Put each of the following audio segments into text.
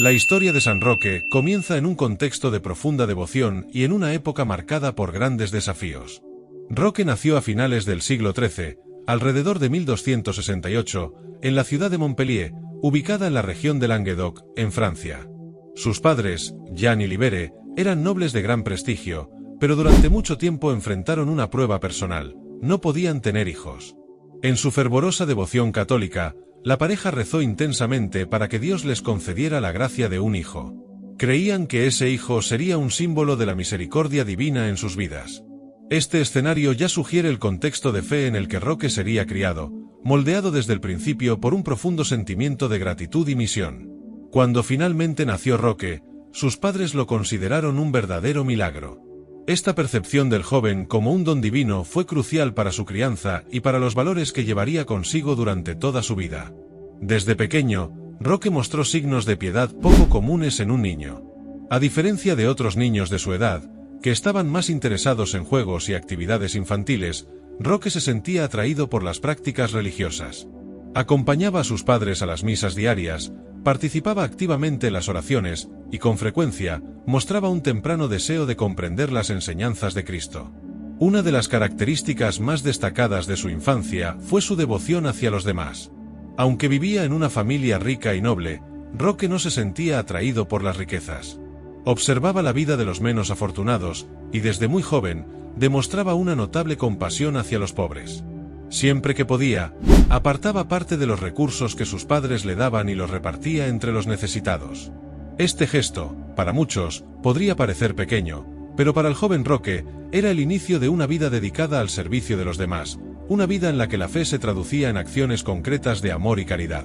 La historia de San Roque comienza en un contexto de profunda devoción y en una época marcada por grandes desafíos. Roque nació a finales del siglo XIII, alrededor de 1268, en la ciudad de Montpellier, ubicada en la región de Languedoc, en Francia. Sus padres, Jean y Libere, eran nobles de gran prestigio, pero durante mucho tiempo enfrentaron una prueba personal: no podían tener hijos. En su fervorosa devoción católica, la pareja rezó intensamente para que Dios les concediera la gracia de un hijo. Creían que ese hijo sería un símbolo de la misericordia divina en sus vidas. Este escenario ya sugiere el contexto de fe en el que Roque sería criado, moldeado desde el principio por un profundo sentimiento de gratitud y misión. Cuando finalmente nació Roque, sus padres lo consideraron un verdadero milagro. Esta percepción del joven como un don divino fue crucial para su crianza y para los valores que llevaría consigo durante toda su vida. Desde pequeño, Roque mostró signos de piedad poco comunes en un niño. A diferencia de otros niños de su edad, que estaban más interesados en juegos y actividades infantiles, Roque se sentía atraído por las prácticas religiosas. Acompañaba a sus padres a las misas diarias, participaba activamente en las oraciones y, con frecuencia, mostraba un temprano deseo de comprender las enseñanzas de Cristo. Una de las características más destacadas de su infancia fue su devoción hacia los demás. Aunque vivía en una familia rica y noble, Roque no se sentía atraído por las riquezas. Observaba la vida de los menos afortunados y, desde muy joven, demostraba una notable compasión hacia los pobres. Siempre que podía, apartaba parte de los recursos que sus padres le daban y los repartía entre los necesitados. Este gesto, para muchos, podría parecer pequeño, pero para el joven Roque era el inicio de una vida dedicada al servicio de los demás, una vida en la que la fe se traducía en acciones concretas de amor y caridad.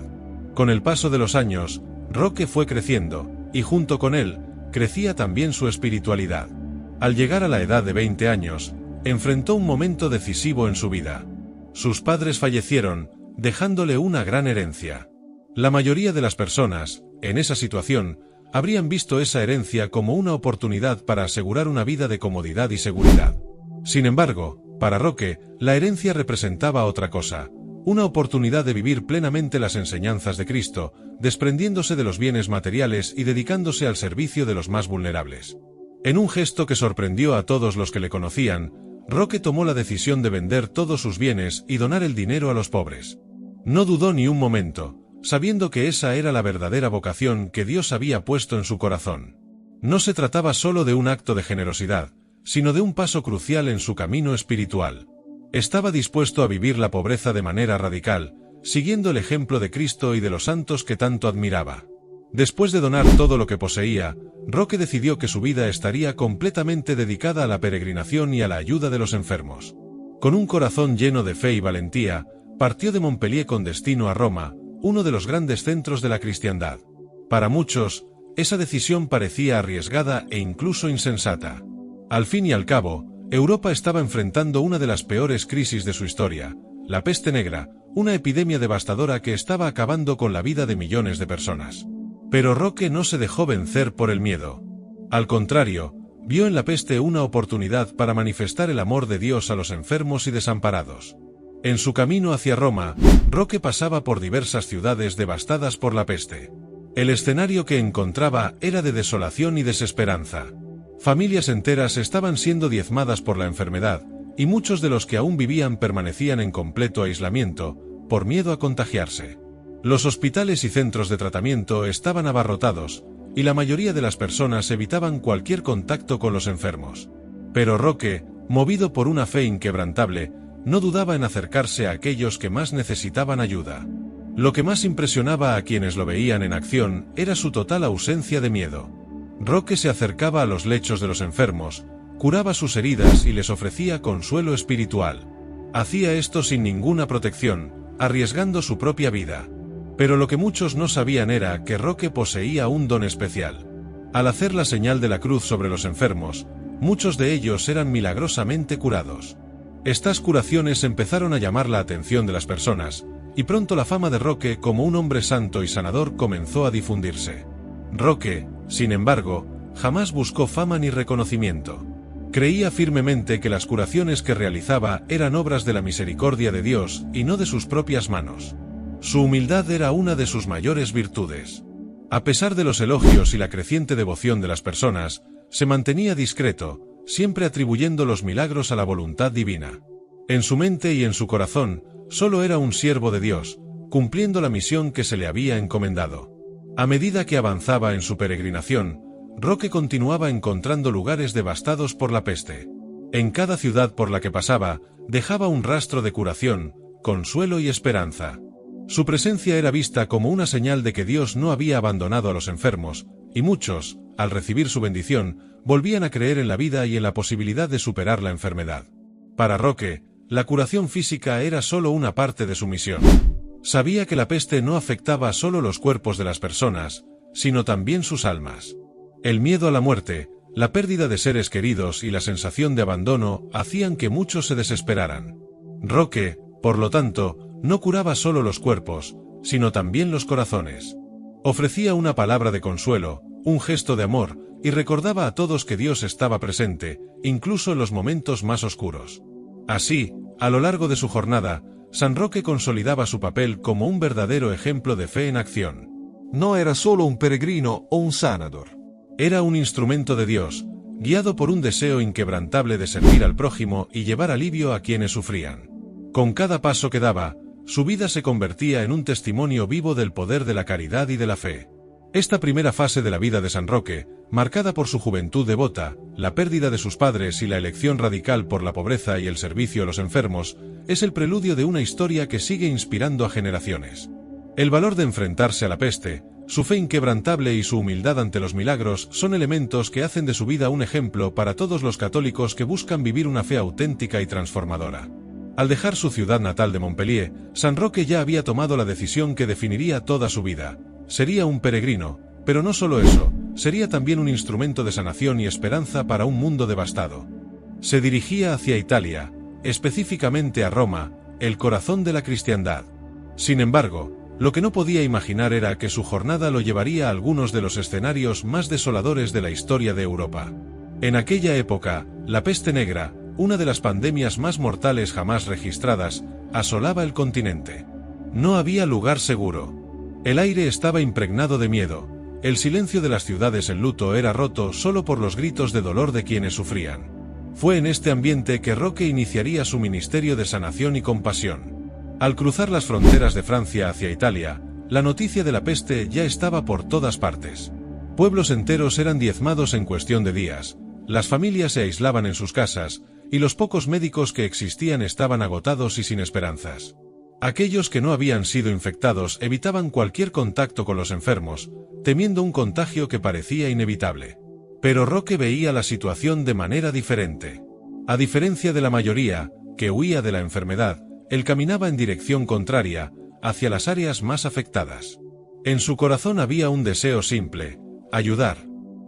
Con el paso de los años, Roque fue creciendo, y junto con él, crecía también su espiritualidad. Al llegar a la edad de 20 años, enfrentó un momento decisivo en su vida. Sus padres fallecieron, dejándole una gran herencia. La mayoría de las personas, en esa situación, habrían visto esa herencia como una oportunidad para asegurar una vida de comodidad y seguridad. Sin embargo, para Roque, la herencia representaba otra cosa: una oportunidad de vivir plenamente las enseñanzas de Cristo, desprendiéndose de los bienes materiales y dedicándose al servicio de los más vulnerables. En un gesto que sorprendió a todos los que le conocían, Roque tomó la decisión de vender todos sus bienes y donar el dinero a los pobres. No dudó ni un momento, sabiendo que esa era la verdadera vocación que Dios había puesto en su corazón. No se trataba solo de un acto de generosidad, sino de un paso crucial en su camino espiritual. Estaba dispuesto a vivir la pobreza de manera radical, siguiendo el ejemplo de Cristo y de los santos que tanto admiraba. Después de donar todo lo que poseía, Roque decidió que su vida estaría completamente dedicada a la peregrinación y a la ayuda de los enfermos. Con un corazón lleno de fe y valentía, partió de Montpellier con destino a Roma, uno de los grandes centros de la cristiandad. Para muchos, esa decisión parecía arriesgada e incluso insensata. Al fin y al cabo, Europa estaba enfrentando una de las peores crisis de su historia, la peste negra, una epidemia devastadora que estaba acabando con la vida de millones de personas. Pero Roque no se dejó vencer por el miedo. Al contrario, vio en la peste una oportunidad para manifestar el amor de Dios a los enfermos y desamparados. En su camino hacia Roma, Roque pasaba por diversas ciudades devastadas por la peste. El escenario que encontraba era de desolación y desesperanza. Familias enteras estaban siendo diezmadas por la enfermedad, y muchos de los que aún vivían permanecían en completo aislamiento, por miedo a contagiarse. Los hospitales y centros de tratamiento estaban abarrotados, y la mayoría de las personas evitaban cualquier contacto con los enfermos. Pero Roque, movido por una fe inquebrantable, no dudaba en acercarse a aquellos que más necesitaban ayuda. Lo que más impresionaba a quienes lo veían en acción era su total ausencia de miedo. Roque se acercaba a los lechos de los enfermos, curaba sus heridas y les ofrecía consuelo espiritual. Hacía esto sin ninguna protección, arriesgando su propia vida. Pero lo que muchos no sabían era que Roque poseía un don especial. Al hacer la señal de la cruz sobre los enfermos, muchos de ellos eran milagrosamente curados. Estas curaciones empezaron a llamar la atención de las personas, y pronto la fama de Roque como un hombre santo y sanador comenzó a difundirse. Roque, sin embargo, jamás buscó fama ni reconocimiento. Creía firmemente que las curaciones que realizaba eran obras de la misericordia de Dios y no de sus propias manos. Su humildad era una de sus mayores virtudes. A pesar de los elogios y la creciente devoción de las personas, se mantenía discreto, siempre atribuyendo los milagros a la voluntad divina. En su mente y en su corazón, solo era un siervo de Dios, cumpliendo la misión que se le había encomendado. A medida que avanzaba en su peregrinación, Roque continuaba encontrando lugares devastados por la peste. En cada ciudad por la que pasaba, dejaba un rastro de curación, consuelo y esperanza. Su presencia era vista como una señal de que Dios no había abandonado a los enfermos, y muchos, al recibir su bendición, volvían a creer en la vida y en la posibilidad de superar la enfermedad. Para Roque, la curación física era solo una parte de su misión. Sabía que la peste no afectaba solo los cuerpos de las personas, sino también sus almas. El miedo a la muerte, la pérdida de seres queridos y la sensación de abandono hacían que muchos se desesperaran. Roque, por lo tanto, no curaba solo los cuerpos, sino también los corazones. Ofrecía una palabra de consuelo, un gesto de amor, y recordaba a todos que Dios estaba presente, incluso en los momentos más oscuros. Así, a lo largo de su jornada, San Roque consolidaba su papel como un verdadero ejemplo de fe en acción. No era solo un peregrino o un sanador. Era un instrumento de Dios, guiado por un deseo inquebrantable de servir al prójimo y llevar alivio a quienes sufrían. Con cada paso que daba, su vida se convertía en un testimonio vivo del poder de la caridad y de la fe. Esta primera fase de la vida de San Roque, marcada por su juventud devota, la pérdida de sus padres y la elección radical por la pobreza y el servicio a los enfermos, es el preludio de una historia que sigue inspirando a generaciones. El valor de enfrentarse a la peste, su fe inquebrantable y su humildad ante los milagros son elementos que hacen de su vida un ejemplo para todos los católicos que buscan vivir una fe auténtica y transformadora. Al dejar su ciudad natal de Montpellier, San Roque ya había tomado la decisión que definiría toda su vida. Sería un peregrino, pero no solo eso, sería también un instrumento de sanación y esperanza para un mundo devastado. Se dirigía hacia Italia, específicamente a Roma, el corazón de la cristiandad. Sin embargo, lo que no podía imaginar era que su jornada lo llevaría a algunos de los escenarios más desoladores de la historia de Europa. En aquella época, la peste negra, una de las pandemias más mortales jamás registradas, asolaba el continente. No había lugar seguro. El aire estaba impregnado de miedo. El silencio de las ciudades en luto era roto solo por los gritos de dolor de quienes sufrían. Fue en este ambiente que Roque iniciaría su ministerio de sanación y compasión. Al cruzar las fronteras de Francia hacia Italia, la noticia de la peste ya estaba por todas partes. Pueblos enteros eran diezmados en cuestión de días, las familias se aislaban en sus casas, y los pocos médicos que existían estaban agotados y sin esperanzas. Aquellos que no habían sido infectados evitaban cualquier contacto con los enfermos, temiendo un contagio que parecía inevitable. Pero Roque veía la situación de manera diferente. A diferencia de la mayoría, que huía de la enfermedad, él caminaba en dirección contraria, hacia las áreas más afectadas. En su corazón había un deseo simple: ayudar.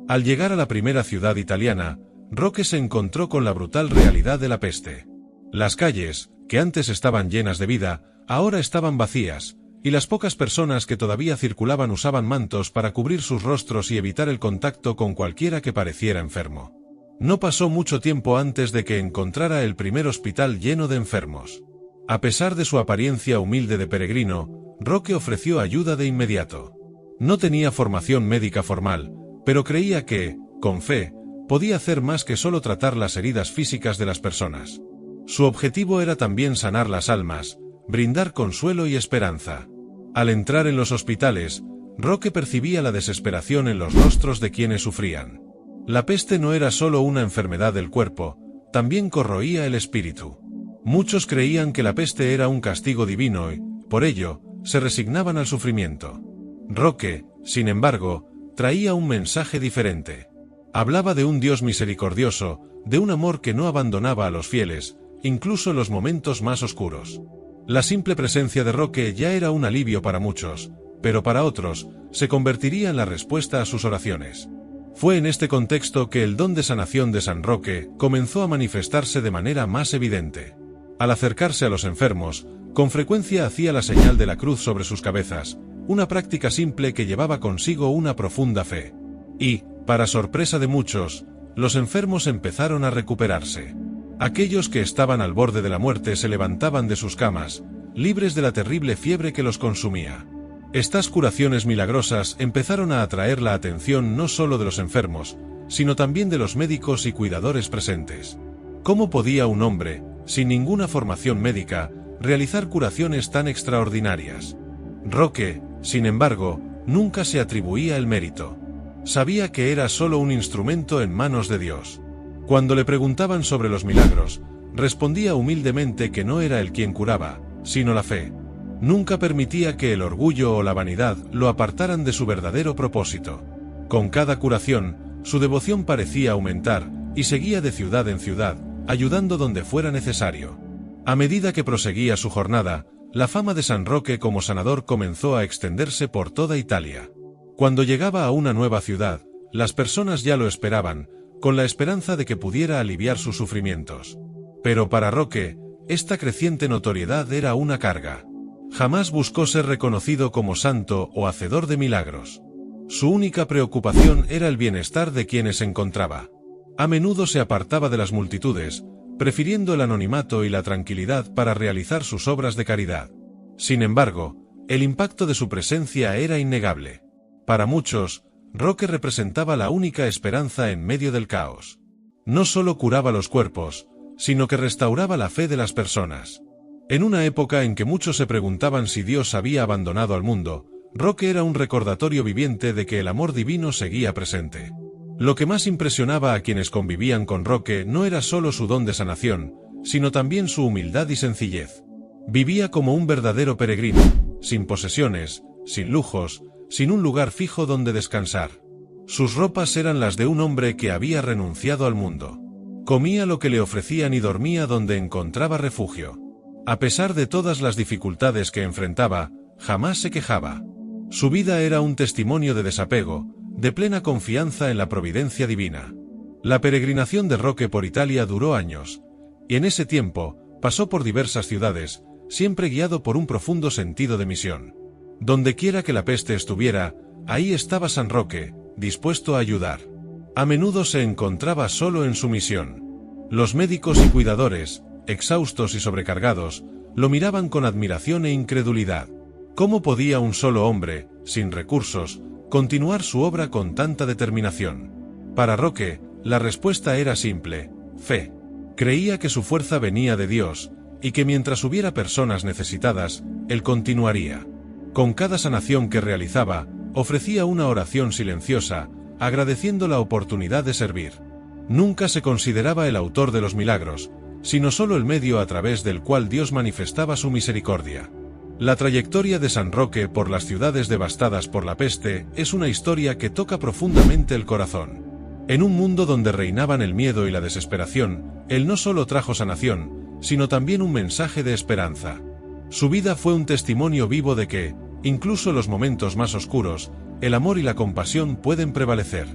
Al llegar a la primera ciudad italiana, Roque se encontró con la brutal realidad de la peste. Las calles, que antes estaban llenas de vida, ahora estaban vacías, y las pocas personas que todavía circulaban usaban mantos para cubrir sus rostros y evitar el contacto con cualquiera que pareciera enfermo. No pasó mucho tiempo antes de que encontrara el primer hospital lleno de enfermos. A pesar de su apariencia humilde de peregrino, Roque ofreció ayuda de inmediato. No tenía formación médica formal, pero creía que, con fe, podía hacer más que solo tratar las heridas físicas de las personas. Su objetivo era también sanar las almas, brindar consuelo y esperanza. Al entrar en los hospitales, Roque percibía la desesperación en los rostros de quienes sufrían. La peste no era solo una enfermedad del cuerpo, también corroía el espíritu. Muchos creían que la peste era un castigo divino y, por ello, se resignaban al sufrimiento. Roque, sin embargo, traía un mensaje diferente. Hablaba de un Dios misericordioso, de un amor que no abandonaba a los fieles, incluso en los momentos más oscuros. La simple presencia de Roque ya era un alivio para muchos, pero para otros, se convertiría en la respuesta a sus oraciones. Fue en este contexto que el don de sanación de San Roque comenzó a manifestarse de manera más evidente. Al acercarse a los enfermos, con frecuencia hacía la señal de la cruz sobre sus cabezas, una práctica simple que llevaba consigo una profunda fe. Y, para sorpresa de muchos, los enfermos empezaron a recuperarse. Aquellos que estaban al borde de la muerte se levantaban de sus camas, libres de la terrible fiebre que los consumía. Estas curaciones milagrosas empezaron a atraer la atención no solo de los enfermos, sino también de los médicos y cuidadores presentes. ¿Cómo podía un hombre, sin ninguna formación médica, realizar curaciones tan extraordinarias? Roque, sin embargo, nunca se atribuía el mérito. Sabía que era solo un instrumento en manos de Dios. Cuando le preguntaban sobre los milagros, respondía humildemente que no era él quien curaba, sino la fe. Nunca permitía que el orgullo o la vanidad lo apartaran de su verdadero propósito. Con cada curación, su devoción parecía aumentar, y seguía de ciudad en ciudad, ayudando donde fuera necesario. A medida que proseguía su jornada, la fama de San Roque como sanador comenzó a extenderse por toda Italia. Cuando llegaba a una nueva ciudad, las personas ya lo esperaban, con la esperanza de que pudiera aliviar sus sufrimientos. Pero para Roque, esta creciente notoriedad era una carga. Jamás buscó ser reconocido como santo o hacedor de milagros. Su única preocupación era el bienestar de quienes encontraba. A menudo se apartaba de las multitudes, prefiriendo el anonimato y la tranquilidad para realizar sus obras de caridad. Sin embargo, el impacto de su presencia era innegable. Para muchos, Roque representaba la única esperanza en medio del caos. No solo curaba los cuerpos, sino que restauraba la fe de las personas. En una época en que muchos se preguntaban si Dios había abandonado al mundo, Roque era un recordatorio viviente de que el amor divino seguía presente. Lo que más impresionaba a quienes convivían con Roque no era solo su don de sanación, sino también su humildad y sencillez. Vivía como un verdadero peregrino, sin posesiones, sin lujos, sin un lugar fijo donde descansar. Sus ropas eran las de un hombre que había renunciado al mundo. Comía lo que le ofrecían y dormía donde encontraba refugio. A pesar de todas las dificultades que enfrentaba, jamás se quejaba. Su vida era un testimonio de desapego, de plena confianza en la providencia divina. La peregrinación de Roque por Italia duró años, y en ese tiempo, pasó por diversas ciudades, siempre guiado por un profundo sentido de misión. Dondequiera que la peste estuviera, ahí estaba San Roque, dispuesto a ayudar. A menudo se encontraba solo en su misión. Los médicos y cuidadores, exhaustos y sobrecargados, lo miraban con admiración e incredulidad. ¿Cómo podía un solo hombre, sin recursos, continuar su obra con tanta determinación? Para Roque, la respuesta era simple: fe. Creía que su fuerza venía de Dios, y que mientras hubiera personas necesitadas, él continuaría. Con cada sanación que realizaba, ofrecía una oración silenciosa, agradeciendo la oportunidad de servir. Nunca se consideraba el autor de los milagros, sino solo el medio a través del cual Dios manifestaba su misericordia. La trayectoria de San Roque por las ciudades devastadas por la peste es una historia que toca profundamente el corazón. En un mundo donde reinaban el miedo y la desesperación, él no solo trajo sanación, sino también un mensaje de esperanza. Su vida fue un testimonio vivo de que, incluso en los momentos más oscuros, el amor y la compasión pueden prevalecer.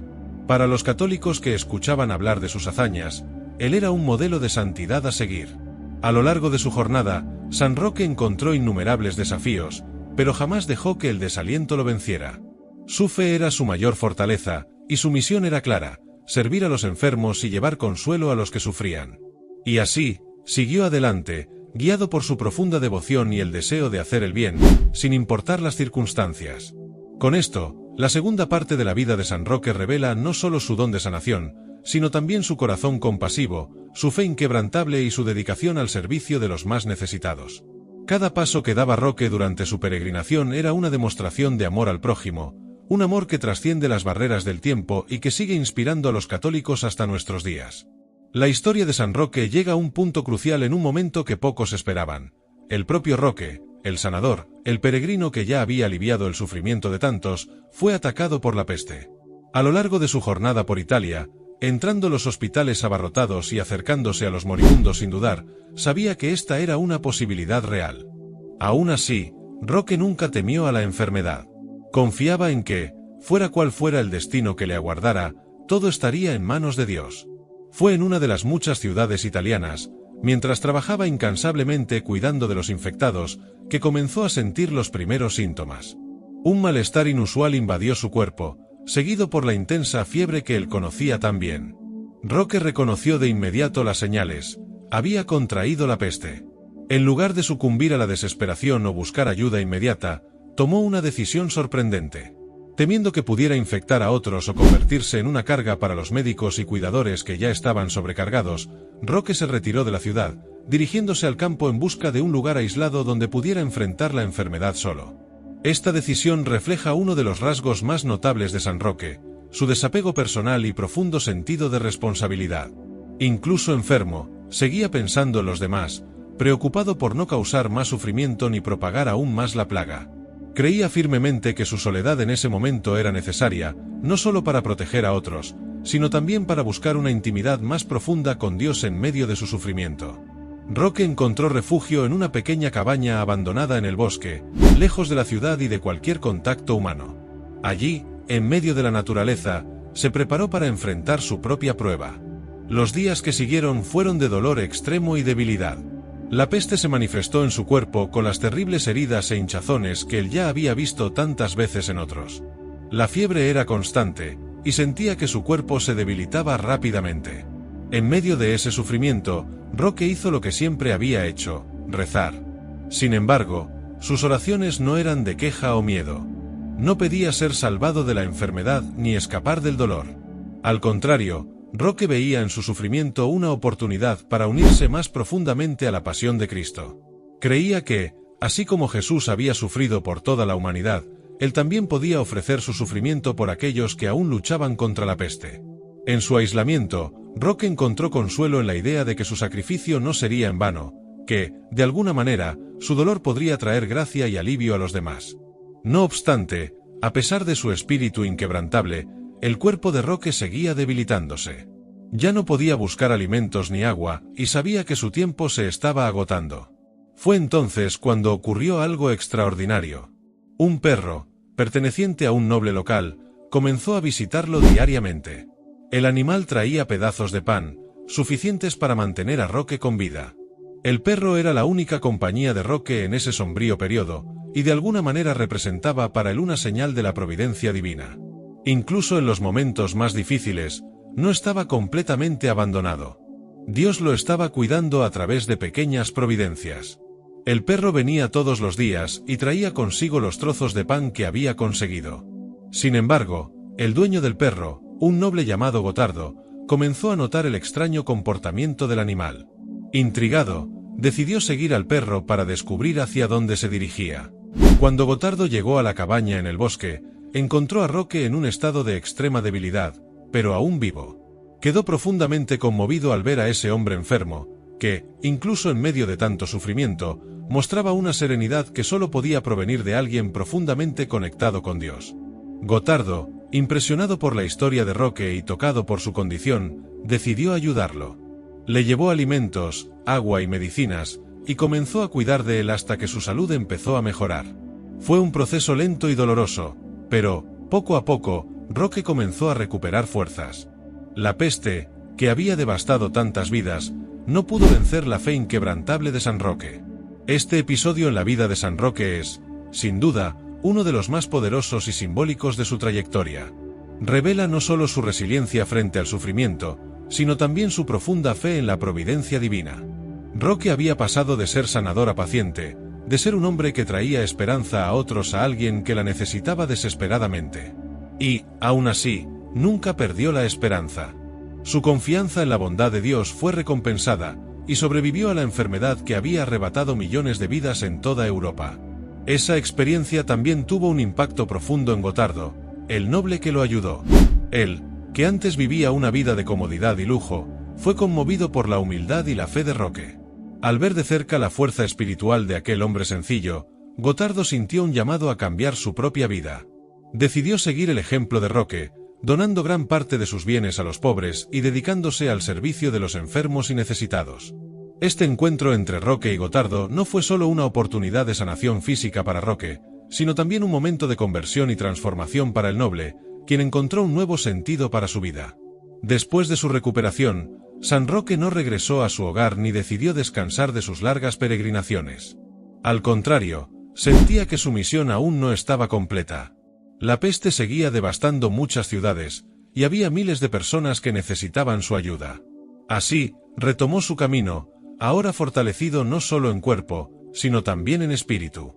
Para los católicos que escuchaban hablar de sus hazañas, él era un modelo de santidad a seguir. A lo largo de su jornada, San Roque encontró innumerables desafíos, pero jamás dejó que el desaliento lo venciera. Su fe era su mayor fortaleza, y su misión era clara: servir a los enfermos y llevar consuelo a los que sufrían. Y así, siguió adelante, guiado por su profunda devoción y el deseo de hacer el bien, sin importar las circunstancias. Con esto, la segunda parte de la vida de San Roque revela no solo su don de sanación, sino también su corazón compasivo, su fe inquebrantable y su dedicación al servicio de los más necesitados. Cada paso que daba Roque durante su peregrinación era una demostración de amor al prójimo, un amor que trasciende las barreras del tiempo y que sigue inspirando a los católicos hasta nuestros días. La historia de San Roque llega a un punto crucial en un momento que pocos esperaban. El propio Roque, el sanador, el peregrino que ya había aliviado el sufrimiento de tantos, fue atacado por la peste. A lo largo de su jornada por Italia, entrando los hospitales abarrotados y acercándose a los moribundos sin dudar, sabía que esta era una posibilidad real. Aún así, Roque nunca temió a la enfermedad. Confiaba en que, fuera cual fuera el destino que le aguardara, todo estaría en manos de Dios. Fue en una de las muchas ciudades italianas, mientras trabajaba incansablemente cuidando de los infectados, que comenzó a sentir los primeros síntomas. Un malestar inusual invadió su cuerpo, seguido por la intensa fiebre que él conocía tan bien. Roque reconoció de inmediato las señales: había contraído la peste. En lugar de sucumbir a la desesperación o buscar ayuda inmediata, tomó una decisión sorprendente. Temiendo que pudiera infectar a otros o convertirse en una carga para los médicos y cuidadores que ya estaban sobrecargados, Roque se retiró de la ciudad, dirigiéndose al campo en busca de un lugar aislado donde pudiera enfrentar la enfermedad solo. Esta decisión refleja uno de los rasgos más notables de San Roque, su desapego personal y profundo sentido de responsabilidad. Incluso enfermo, seguía pensando en los demás, preocupado por no causar más sufrimiento ni propagar aún más la plaga. Creía firmemente que su soledad en ese momento era necesaria, no solo para proteger a otros, sino también para buscar una intimidad más profunda con Dios en medio de su sufrimiento. Roque encontró refugio en una pequeña cabaña abandonada en el bosque, lejos de la ciudad y de cualquier contacto humano. Allí, en medio de la naturaleza, se preparó para enfrentar su propia prueba. Los días que siguieron fueron de dolor extremo y debilidad. La peste se manifestó en su cuerpo con las terribles heridas e hinchazones que él ya había visto tantas veces en otros. La fiebre era constante, y sentía que su cuerpo se debilitaba rápidamente. En medio de ese sufrimiento, Roque hizo lo que siempre había hecho, rezar. Sin embargo, sus oraciones no eran de queja o miedo. No pedía ser salvado de la enfermedad ni escapar del dolor. Al contrario, Roque veía en su sufrimiento una oportunidad para unirse más profundamente a la pasión de Cristo. Creía que, así como Jesús había sufrido por toda la humanidad, él también podía ofrecer su sufrimiento por aquellos que aún luchaban contra la peste. En su aislamiento, Roque encontró consuelo en la idea de que su sacrificio no sería en vano, que, de alguna manera, su dolor podría traer gracia y alivio a los demás. No obstante, a pesar de su espíritu inquebrantable, el cuerpo de Roque seguía debilitándose. Ya no podía buscar alimentos ni agua, y sabía que su tiempo se estaba agotando. Fue entonces cuando ocurrió algo extraordinario. Un perro, perteneciente a un noble local, comenzó a visitarlo diariamente. El animal traía pedazos de pan, suficientes para mantener a Roque con vida. El perro era la única compañía de Roque en ese sombrío periodo, y de alguna manera representaba para él una señal de la providencia divina. Incluso en los momentos más difíciles, no estaba completamente abandonado. Dios lo estaba cuidando a través de pequeñas providencias. El perro venía todos los días y traía consigo los trozos de pan que había conseguido. Sin embargo, el dueño del perro, un noble llamado Gotardo, comenzó a notar el extraño comportamiento del animal. Intrigado, decidió seguir al perro para descubrir hacia dónde se dirigía. Cuando Gotardo llegó a la cabaña en el bosque, encontró a Roque en un estado de extrema debilidad, pero aún vivo. Quedó profundamente conmovido al ver a ese hombre enfermo, que, incluso en medio de tanto sufrimiento, mostraba una serenidad que solo podía provenir de alguien profundamente conectado con Dios. Gotardo, impresionado por la historia de Roque y tocado por su condición, decidió ayudarlo. Le llevó alimentos, agua y medicinas, y comenzó a cuidar de él hasta que su salud empezó a mejorar. Fue un proceso lento y doloroso, pero, poco a poco, Roque comenzó a recuperar fuerzas. La peste, que había devastado tantas vidas, no pudo vencer la fe inquebrantable de San Roque. Este episodio en la vida de San Roque es, sin duda, uno de los más poderosos y simbólicos de su trayectoria. Revela no solo su resiliencia frente al sufrimiento, sino también su profunda fe en la providencia divina. Roque había pasado de ser sanador a paciente, de ser un hombre que traía esperanza a otros a alguien que la necesitaba desesperadamente. Y, aún así, nunca perdió la esperanza. Su confianza en la bondad de Dios fue recompensada, y sobrevivió a la enfermedad que había arrebatado millones de vidas en toda Europa. Esa experiencia también tuvo un impacto profundo en Gotardo, el noble que lo ayudó. Él, que antes vivía una vida de comodidad y lujo, fue conmovido por la humildad y la fe de Roque. Al ver de cerca la fuerza espiritual de aquel hombre sencillo, Gotardo sintió un llamado a cambiar su propia vida. Decidió seguir el ejemplo de Roque, donando gran parte de sus bienes a los pobres y dedicándose al servicio de los enfermos y necesitados. Este encuentro entre Roque y Gotardo no fue solo una oportunidad de sanación física para Roque, sino también un momento de conversión y transformación para el noble, quien encontró un nuevo sentido para su vida. Después de su recuperación, San Roque no regresó a su hogar ni decidió descansar de sus largas peregrinaciones. Al contrario, sentía que su misión aún no estaba completa. La peste seguía devastando muchas ciudades, y había miles de personas que necesitaban su ayuda. Así, retomó su camino, ahora fortalecido no solo en cuerpo, sino también en espíritu.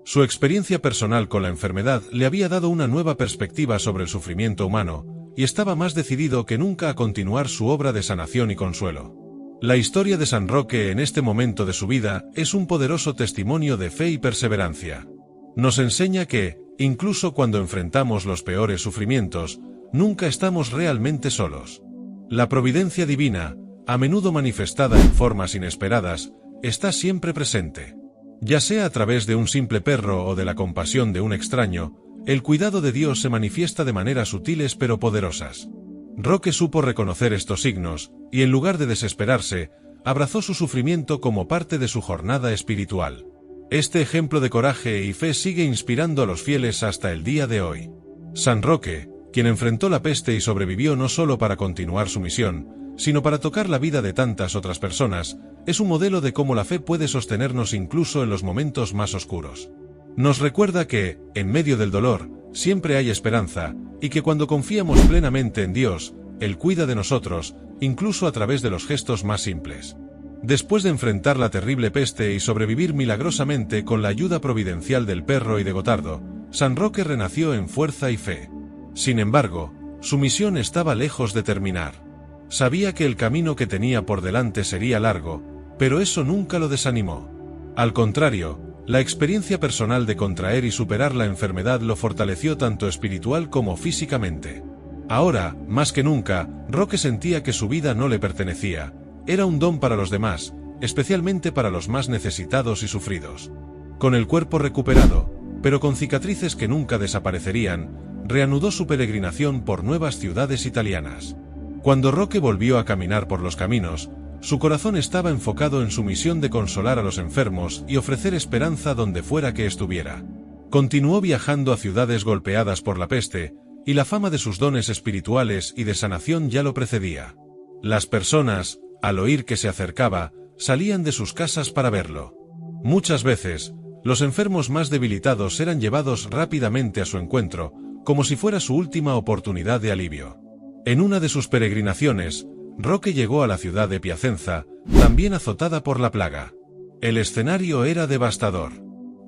Su experiencia personal con la enfermedad le había dado una nueva perspectiva sobre el sufrimiento humano, y estaba más decidido que nunca a continuar su obra de sanación y consuelo. La historia de San Roque en este momento de su vida es un poderoso testimonio de fe y perseverancia. Nos enseña que, incluso cuando enfrentamos los peores sufrimientos, nunca estamos realmente solos. La providencia divina, a menudo manifestada en formas inesperadas, está siempre presente. Ya sea a través de un simple perro o de la compasión de un extraño, el cuidado de Dios se manifiesta de maneras sutiles pero poderosas. Roque supo reconocer estos signos, y en lugar de desesperarse, abrazó su sufrimiento como parte de su jornada espiritual. Este ejemplo de coraje y fe sigue inspirando a los fieles hasta el día de hoy. San Roque, quien enfrentó la peste y sobrevivió no solo para continuar su misión, sino para tocar la vida de tantas otras personas, es un modelo de cómo la fe puede sostenernos incluso en los momentos más oscuros. Nos recuerda que, en medio del dolor, siempre hay esperanza, y que cuando confiamos plenamente en Dios, Él cuida de nosotros, incluso a través de los gestos más simples. Después de enfrentar la terrible peste y sobrevivir milagrosamente con la ayuda providencial del perro y de Gotardo, San Roque renació en fuerza y fe. Sin embargo, su misión estaba lejos de terminar. Sabía que el camino que tenía por delante sería largo, pero eso nunca lo desanimó. Al contrario, la experiencia personal de contraer y superar la enfermedad lo fortaleció tanto espiritual como físicamente. Ahora, más que nunca, Roque sentía que su vida no le pertenecía, era un don para los demás, especialmente para los más necesitados y sufridos. Con el cuerpo recuperado, pero con cicatrices que nunca desaparecerían, reanudó su peregrinación por nuevas ciudades italianas. Cuando Roque volvió a caminar por los caminos, su corazón estaba enfocado en su misión de consolar a los enfermos y ofrecer esperanza donde fuera que estuviera. Continuó viajando a ciudades golpeadas por la peste, y la fama de sus dones espirituales y de sanación ya lo precedía. Las personas, al oír que se acercaba, salían de sus casas para verlo. Muchas veces, los enfermos más debilitados eran llevados rápidamente a su encuentro, como si fuera su última oportunidad de alivio. En una de sus peregrinaciones, Roque llegó a la ciudad de Piacenza, también azotada por la plaga. El escenario era devastador.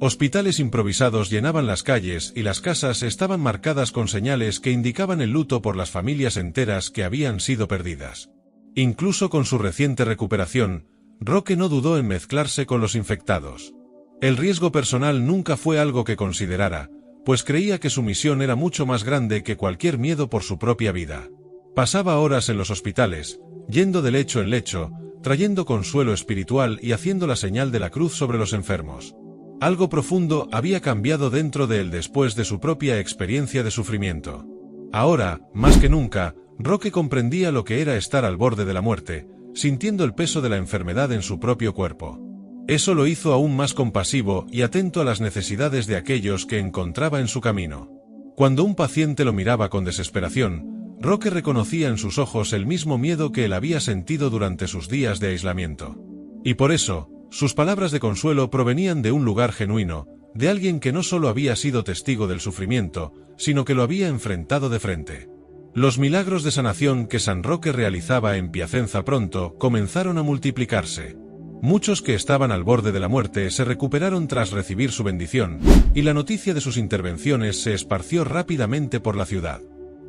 Hospitales improvisados llenaban las calles y las casas estaban marcadas con señales que indicaban el luto por las familias enteras que habían sido perdidas. Incluso con su reciente recuperación, Roque no dudó en mezclarse con los infectados. El riesgo personal nunca fue algo que considerara, pues creía que su misión era mucho más grande que cualquier miedo por su propia vida. Pasaba horas en los hospitales, yendo de lecho en lecho, trayendo consuelo espiritual y haciendo la señal de la cruz sobre los enfermos. Algo profundo había cambiado dentro de él después de su propia experiencia de sufrimiento. Ahora, más que nunca, Roque comprendía lo que era estar al borde de la muerte, sintiendo el peso de la enfermedad en su propio cuerpo. Eso lo hizo aún más compasivo y atento a las necesidades de aquellos que encontraba en su camino. Cuando un paciente lo miraba con desesperación, Roque reconocía en sus ojos el mismo miedo que él había sentido durante sus días de aislamiento. Y por eso, sus palabras de consuelo provenían de un lugar genuino, de alguien que no solo había sido testigo del sufrimiento, sino que lo había enfrentado de frente. Los milagros de sanación que San Roque realizaba en Piacenza pronto comenzaron a multiplicarse. Muchos que estaban al borde de la muerte se recuperaron tras recibir su bendición, y la noticia de sus intervenciones se esparció rápidamente por la ciudad.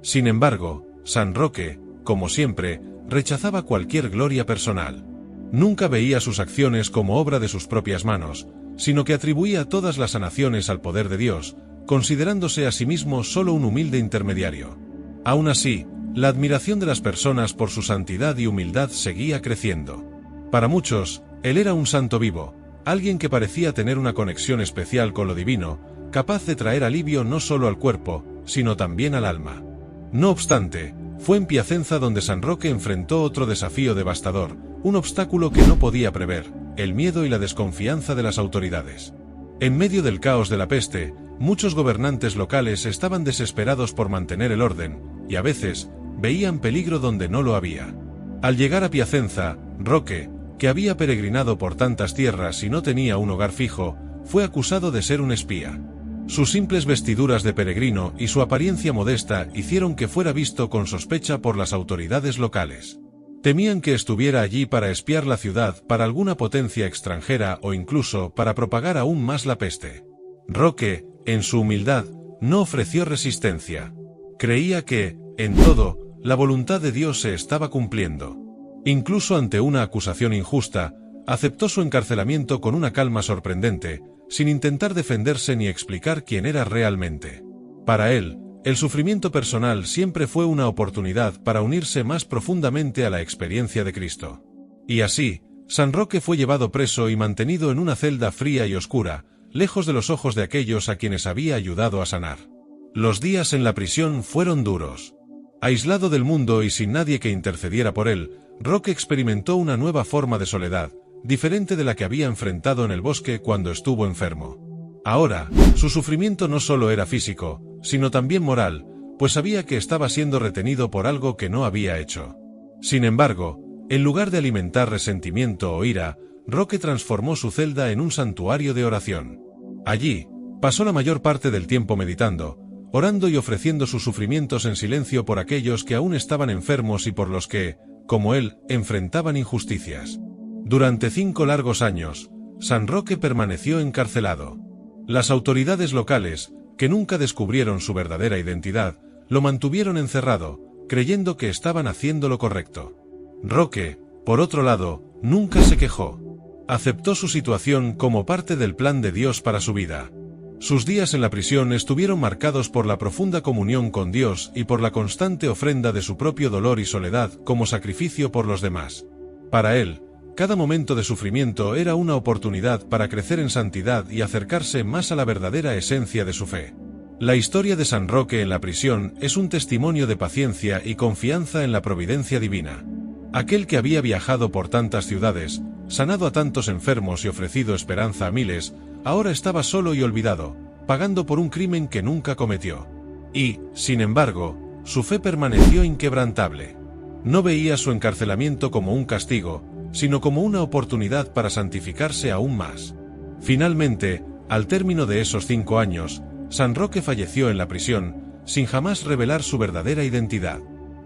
Sin embargo, San Roque, como siempre, rechazaba cualquier gloria personal. Nunca veía sus acciones como obra de sus propias manos, sino que atribuía todas las sanaciones al poder de Dios, considerándose a sí mismo solo un humilde intermediario. Aún así, la admiración de las personas por su santidad y humildad seguía creciendo. Para muchos, él era un santo vivo, alguien que parecía tener una conexión especial con lo divino, capaz de traer alivio no solo al cuerpo, sino también al alma. No obstante, fue en Piacenza donde San Roque enfrentó otro desafío devastador, un obstáculo que no podía prever, el miedo y la desconfianza de las autoridades. En medio del caos de la peste, muchos gobernantes locales estaban desesperados por mantener el orden, y a veces, veían peligro donde no lo había. Al llegar a Piacenza, Roque, que había peregrinado por tantas tierras y no tenía un hogar fijo, fue acusado de ser un espía. Sus simples vestiduras de peregrino y su apariencia modesta hicieron que fuera visto con sospecha por las autoridades locales. Temían que estuviera allí para espiar la ciudad para alguna potencia extranjera o incluso para propagar aún más la peste. Roque, en su humildad, no ofreció resistencia. Creía que, en todo, la voluntad de Dios se estaba cumpliendo. Incluso ante una acusación injusta, aceptó su encarcelamiento con una calma sorprendente, sin intentar defenderse ni explicar quién era realmente. Para él, el sufrimiento personal siempre fue una oportunidad para unirse más profundamente a la experiencia de Cristo. Y así, San Roque fue llevado preso y mantenido en una celda fría y oscura, lejos de los ojos de aquellos a quienes había ayudado a sanar. Los días en la prisión fueron duros. Aislado del mundo y sin nadie que intercediera por él, Roque experimentó una nueva forma de soledad, diferente de la que había enfrentado en el bosque cuando estuvo enfermo. Ahora, su sufrimiento no solo era físico, sino también moral, pues sabía que estaba siendo retenido por algo que no había hecho. Sin embargo, en lugar de alimentar resentimiento o ira, Roque transformó su celda en un santuario de oración. Allí, pasó la mayor parte del tiempo meditando, orando y ofreciendo sus sufrimientos en silencio por aquellos que aún estaban enfermos y por los que, como él, enfrentaban injusticias. Durante 5 largos años, San Roque permaneció encarcelado. Las autoridades locales, que nunca descubrieron su verdadera identidad, lo mantuvieron encerrado, creyendo que estaban haciendo lo correcto. Roque, por otro lado, nunca se quejó. Aceptó su situación como parte del plan de Dios para su vida. Sus días en la prisión estuvieron marcados por la profunda comunión con Dios y por la constante ofrenda de su propio dolor y soledad como sacrificio por los demás. Para él, cada momento de sufrimiento era una oportunidad para crecer en santidad y acercarse más a la verdadera esencia de su fe. La historia de San Roque en la prisión es un testimonio de paciencia y confianza en la providencia divina. Aquel que había viajado por tantas ciudades, sanado a tantos enfermos y ofrecido esperanza a miles, ahora estaba solo y olvidado, pagando por un crimen que nunca cometió. Y, sin embargo, su fe permaneció inquebrantable. No veía su encarcelamiento como un castigo, sino como una oportunidad para santificarse aún más. Finalmente, al término de esos 5 años, San Roque falleció en la prisión, sin jamás revelar su verdadera identidad.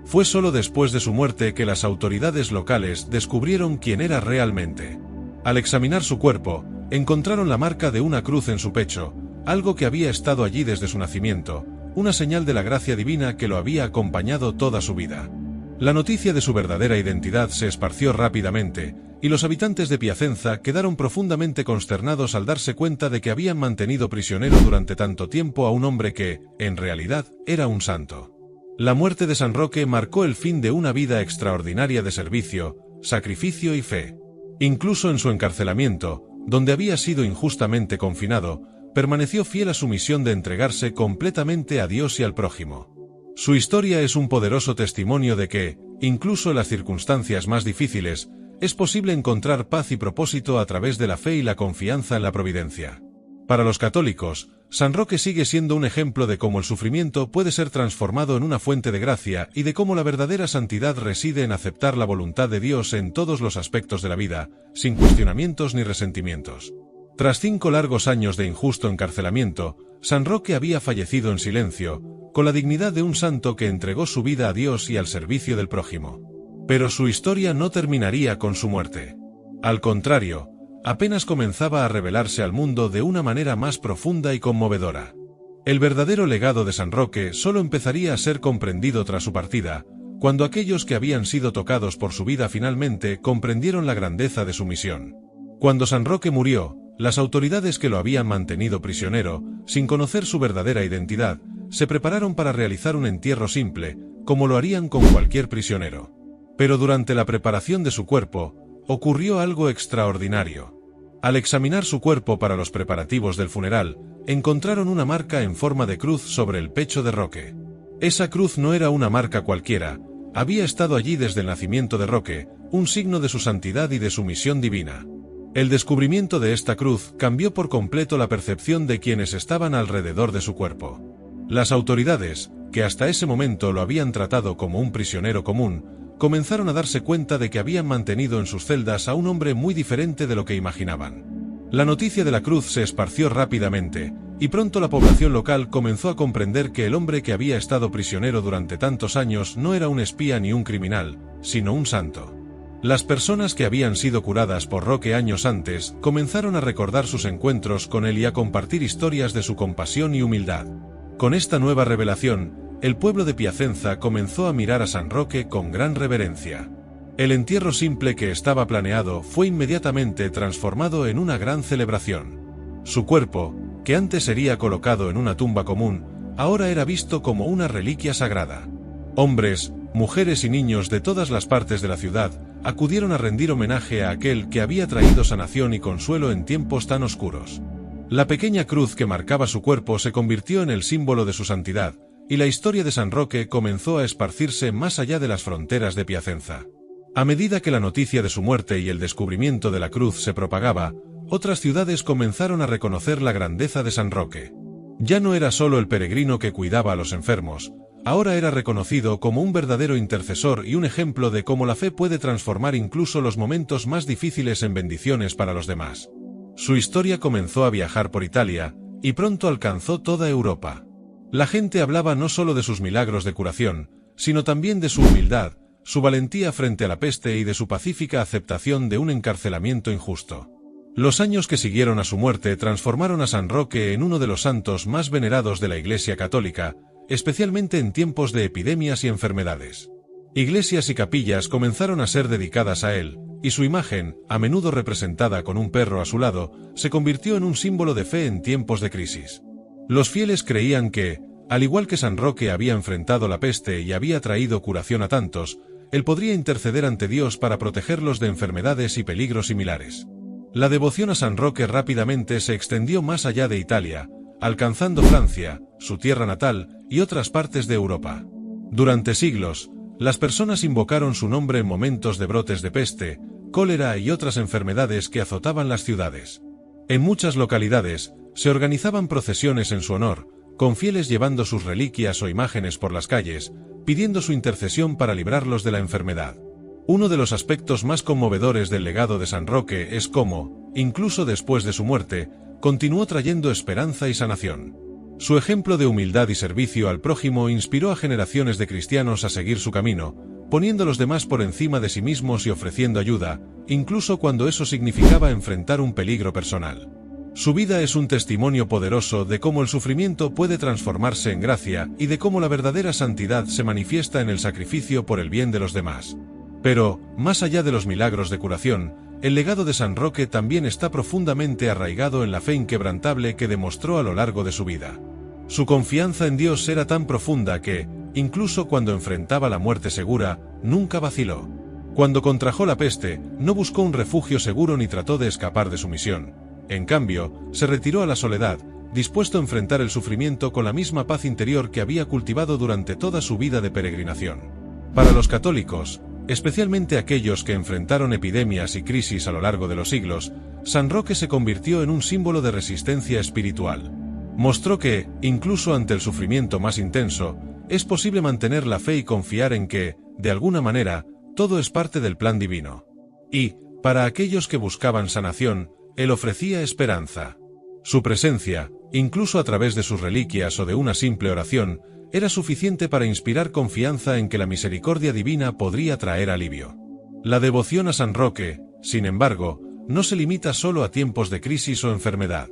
Fue solo después de su muerte que las autoridades locales descubrieron quién era realmente. Al examinar su cuerpo, encontraron la marca de una cruz en su pecho, algo que había estado allí desde su nacimiento, una señal de la gracia divina que lo había acompañado toda su vida. La noticia de su verdadera identidad se esparció rápidamente, y los habitantes de Piacenza quedaron profundamente consternados al darse cuenta de que habían mantenido prisionero durante tanto tiempo a un hombre que, en realidad, era un santo. La muerte de San Roque marcó el fin de una vida extraordinaria de servicio, sacrificio y fe. Incluso en su encarcelamiento, donde había sido injustamente confinado, permaneció fiel a su misión de entregarse completamente a Dios y al prójimo. Su historia es un poderoso testimonio de que, incluso en las circunstancias más difíciles, es posible encontrar paz y propósito a través de la fe y la confianza en la providencia. Para los católicos, San Roque sigue siendo un ejemplo de cómo el sufrimiento puede ser transformado en una fuente de gracia y de cómo la verdadera santidad reside en aceptar la voluntad de Dios en todos los aspectos de la vida, sin cuestionamientos ni resentimientos. Tras 5 largos años de injusto encarcelamiento, San Roque había fallecido en silencio, con la dignidad de un santo que entregó su vida a Dios y al servicio del prójimo. Pero su historia no terminaría con su muerte. Al contrario, apenas comenzaba a revelarse al mundo de una manera más profunda y conmovedora. El verdadero legado de San Roque solo empezaría a ser comprendido tras su partida, cuando aquellos que habían sido tocados por su vida finalmente comprendieron la grandeza de su misión. Cuando San Roque murió, las autoridades que lo habían mantenido prisionero, sin conocer su verdadera identidad, se prepararon para realizar un entierro simple, como lo harían con cualquier prisionero. Pero durante la preparación de su cuerpo, ocurrió algo extraordinario. Al examinar su cuerpo para los preparativos del funeral, encontraron una marca en forma de cruz sobre el pecho de Roque. Esa cruz no era una marca cualquiera, había estado allí desde el nacimiento de Roque, un signo de su santidad y de su misión divina. El descubrimiento de esta cruz cambió por completo la percepción de quienes estaban alrededor de su cuerpo. Las autoridades, que hasta ese momento lo habían tratado como un prisionero común, comenzaron a darse cuenta de que habían mantenido en sus celdas a un hombre muy diferente de lo que imaginaban. La noticia de la cruz se esparció rápidamente, y pronto la población local comenzó a comprender que el hombre que había estado prisionero durante tantos años no era un espía ni un criminal, sino un santo. Las personas que habían sido curadas por Roque años antes comenzaron a recordar sus encuentros con él y a compartir historias de su compasión y humildad. Con esta nueva revelación, el pueblo de Piacenza comenzó a mirar a San Roque con gran reverencia. El entierro simple que estaba planeado fue inmediatamente transformado en una gran celebración. Su cuerpo, que antes sería colocado en una tumba común, ahora era visto como una reliquia sagrada. Hombres, mujeres y niños de todas las partes de la ciudad acudieron a rendir homenaje a aquel que había traído sanación y consuelo en tiempos tan oscuros. La pequeña cruz que marcaba su cuerpo se convirtió en el símbolo de su santidad, y la historia de San Roque comenzó a esparcirse más allá de las fronteras de Piacenza. A medida que la noticia de su muerte y el descubrimiento de la cruz se propagaba, otras ciudades comenzaron a reconocer la grandeza de San Roque. Ya no era solo el peregrino que cuidaba a los enfermos, ahora era reconocido como un verdadero intercesor y un ejemplo de cómo la fe puede transformar incluso los momentos más difíciles en bendiciones para los demás. Su historia comenzó a viajar por Italia, y pronto alcanzó toda Europa. La gente hablaba no solo de sus milagros de curación, sino también de su humildad, su valentía frente a la peste y de su pacífica aceptación de un encarcelamiento injusto. Los años que siguieron a su muerte transformaron a San Roque en uno de los santos más venerados de la Iglesia Católica, especialmente en tiempos de epidemias y enfermedades. Iglesias y capillas comenzaron a ser dedicadas a él, y su imagen, a menudo representada con un perro a su lado, se convirtió en un símbolo de fe en tiempos de crisis. Los fieles creían que, al igual que San Roque había enfrentado la peste y había traído curación a tantos, él podría interceder ante Dios para protegerlos de enfermedades y peligros similares. La devoción a San Roque rápidamente se extendió más allá de Italia, alcanzando Francia, su tierra natal, y otras partes de Europa. Durante siglos, las personas invocaron su nombre en momentos de brotes de peste, cólera y otras enfermedades que azotaban las ciudades. En muchas localidades, se organizaban procesiones en su honor, con fieles llevando sus reliquias o imágenes por las calles, pidiendo su intercesión para librarlos de la enfermedad. Uno de los aspectos más conmovedores del legado de San Roque es cómo, incluso después de su muerte, continuó trayendo esperanza y sanación. Su ejemplo de humildad y servicio al prójimo inspiró a generaciones de cristianos a seguir su camino, poniendo a los demás por encima de sí mismos y ofreciendo ayuda, incluso cuando eso significaba enfrentar un peligro personal. Su vida es un testimonio poderoso de cómo el sufrimiento puede transformarse en gracia y de cómo la verdadera santidad se manifiesta en el sacrificio por el bien de los demás. Pero, más allá de los milagros de curación, el legado de San Roque también está profundamente arraigado en la fe inquebrantable que demostró a lo largo de su vida. Su confianza en Dios era tan profunda que, incluso cuando enfrentaba la muerte segura, nunca vaciló. Cuando contrajo la peste, no buscó un refugio seguro ni trató de escapar de su misión. En cambio, se retiró a la soledad, dispuesto a enfrentar el sufrimiento con la misma paz interior que había cultivado durante toda su vida de peregrinación. Para los católicos, especialmente aquellos que enfrentaron epidemias y crisis a lo largo de los siglos, San Roque se convirtió en un símbolo de resistencia espiritual. Mostró que, incluso ante el sufrimiento más intenso, es posible mantener la fe y confiar en que, de alguna manera, todo es parte del plan divino. Y, para aquellos que buscaban sanación, él ofrecía esperanza. Su presencia, incluso a través de sus reliquias o de una simple oración, era suficiente para inspirar confianza en que la misericordia divina podría traer alivio. La devoción a San Roque, sin embargo, no se limita solo a tiempos de crisis o enfermedad.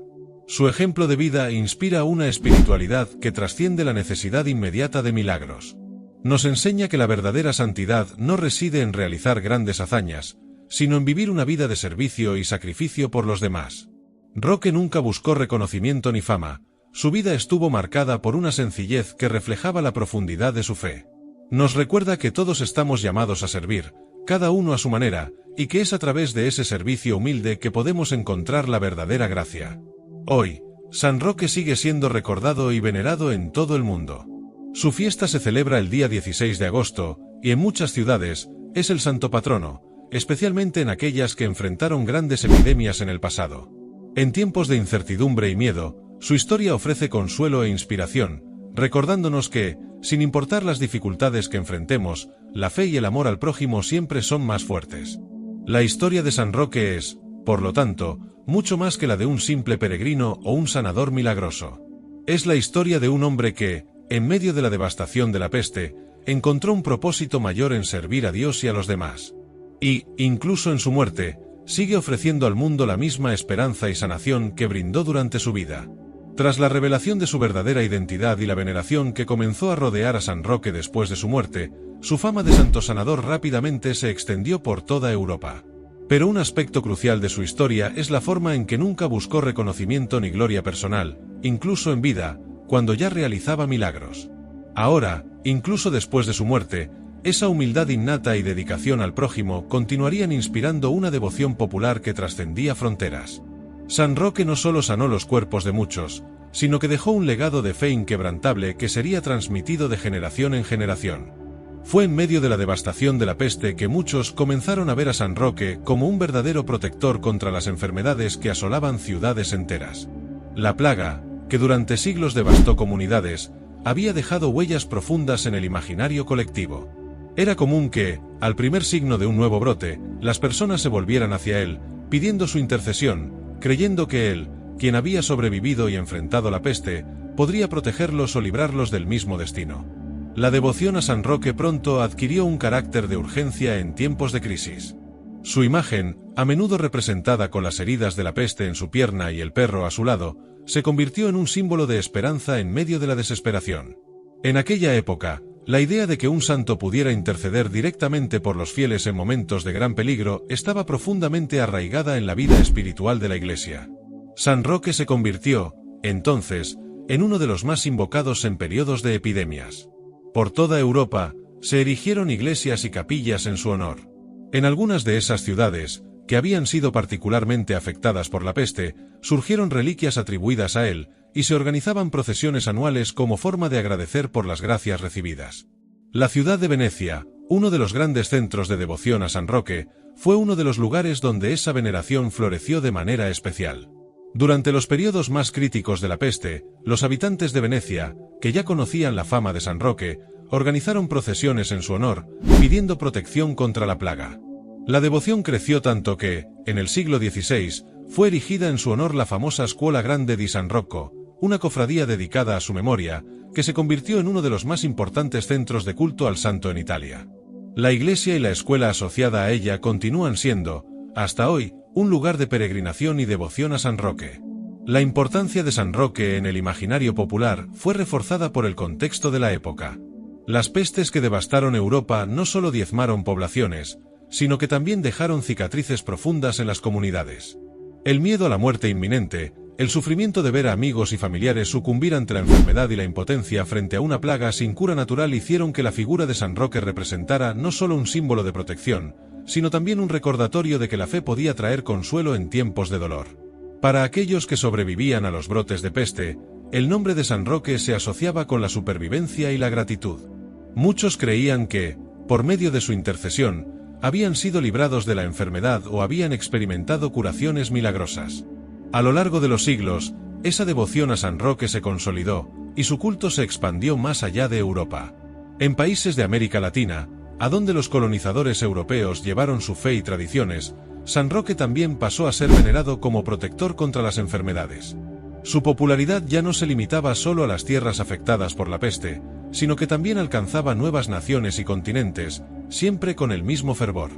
Su ejemplo de vida inspira una espiritualidad que trasciende la necesidad inmediata de milagros. Nos enseña que la verdadera santidad no reside en realizar grandes hazañas, sino en vivir una vida de servicio y sacrificio por los demás. Roque nunca buscó reconocimiento ni fama. Su vida estuvo marcada por una sencillez que reflejaba la profundidad de su fe. Nos recuerda que todos estamos llamados a servir, cada uno a su manera, y que es a través de ese servicio humilde que podemos encontrar la verdadera gracia. Hoy, San Roque sigue siendo recordado y venerado en todo el mundo. Su fiesta se celebra el día 16 de agosto, y en muchas ciudades, es el santo patrono, especialmente en aquellas que enfrentaron grandes epidemias en el pasado. En tiempos de incertidumbre y miedo, su historia ofrece consuelo e inspiración, recordándonos que, sin importar las dificultades que enfrentemos, la fe y el amor al prójimo siempre son más fuertes. La historia de San Roque es, por lo tanto, mucho más que la de un simple peregrino o un sanador milagroso. Es la historia de un hombre que, en medio de la devastación de la peste, encontró un propósito mayor en servir a Dios y a los demás. Y, incluso en su muerte, sigue ofreciendo al mundo la misma esperanza y sanación que brindó durante su vida. Tras la revelación de su verdadera identidad y la veneración que comenzó a rodear a San Roque después de su muerte, su fama de santo sanador rápidamente se extendió por toda Europa. Pero un aspecto crucial de su historia es la forma en que nunca buscó reconocimiento ni gloria personal, incluso en vida, cuando ya realizaba milagros. Ahora, incluso después de su muerte, esa humildad innata y dedicación al prójimo continuarían inspirando una devoción popular que trascendía fronteras. San Roque no solo sanó los cuerpos de muchos, sino que dejó un legado de fe inquebrantable que sería transmitido de generación en generación. Fue en medio de la devastación de la peste que muchos comenzaron a ver a San Roque como un verdadero protector contra las enfermedades que asolaban ciudades enteras. La plaga, que durante siglos devastó comunidades, había dejado huellas profundas en el imaginario colectivo. Era común que, al primer signo de un nuevo brote, las personas se volvieran hacia él, pidiendo su intercesión, creyendo que él, quien había sobrevivido y enfrentado la peste, podría protegerlos o librarlos del mismo destino. La devoción a San Roque pronto adquirió un carácter de urgencia en tiempos de crisis. Su imagen, a menudo representada con las heridas de la peste en su pierna y el perro a su lado, se convirtió en un símbolo de esperanza en medio de la desesperación. En aquella época, la idea de que un santo pudiera interceder directamente por los fieles en momentos de gran peligro estaba profundamente arraigada en la vida espiritual de la Iglesia. San Roque se convirtió, entonces, en uno de los más invocados en periodos de epidemias. Por toda Europa, se erigieron iglesias y capillas en su honor. En algunas de esas ciudades, que habían sido particularmente afectadas por la peste, surgieron reliquias atribuidas a él, y se organizaban procesiones anuales como forma de agradecer por las gracias recibidas. La ciudad de Venecia, uno de los grandes centros de devoción a San Roque, fue uno de los lugares donde esa veneración floreció de manera especial. Durante los periodos más críticos de la peste, los habitantes de Venecia, que ya conocían la fama de San Roque, organizaron procesiones en su honor, pidiendo protección contra la plaga. La devoción creció tanto que, en el siglo XVI, fue erigida en su honor la famosa Scuola Grande di San Rocco, una cofradía dedicada a su memoria, que se convirtió en uno de los más importantes centros de culto al santo en Italia. La iglesia y la escuela asociada a ella continúan siendo, hasta hoy, un lugar de peregrinación y devoción a San Roque. La importancia de San Roque en el imaginario popular fue reforzada por el contexto de la época. Las pestes que devastaron Europa no solo diezmaron poblaciones, sino que también dejaron cicatrices profundas en las comunidades. El miedo a la muerte inminente, el sufrimiento de ver a amigos y familiares sucumbir ante la enfermedad y la impotencia frente a una plaga sin cura natural hicieron que la figura de San Roque representara no solo un símbolo de protección, sino también un recordatorio de que la fe podía traer consuelo en tiempos de dolor. Para aquellos que sobrevivían a los brotes de peste, el nombre de San Roque se asociaba con la supervivencia y la gratitud. Muchos creían que, por medio de su intercesión, habían sido librados de la enfermedad o habían experimentado curaciones milagrosas. A lo largo de los siglos, esa devoción a San Roque se consolidó, y su culto se expandió más allá de Europa. En países de América Latina, a donde los colonizadores europeos llevaron su fe y tradiciones, San Roque también pasó a ser venerado como protector contra las enfermedades. Su popularidad ya no se limitaba solo a las tierras afectadas por la peste, sino que también alcanzaba nuevas naciones y continentes, siempre con el mismo fervor.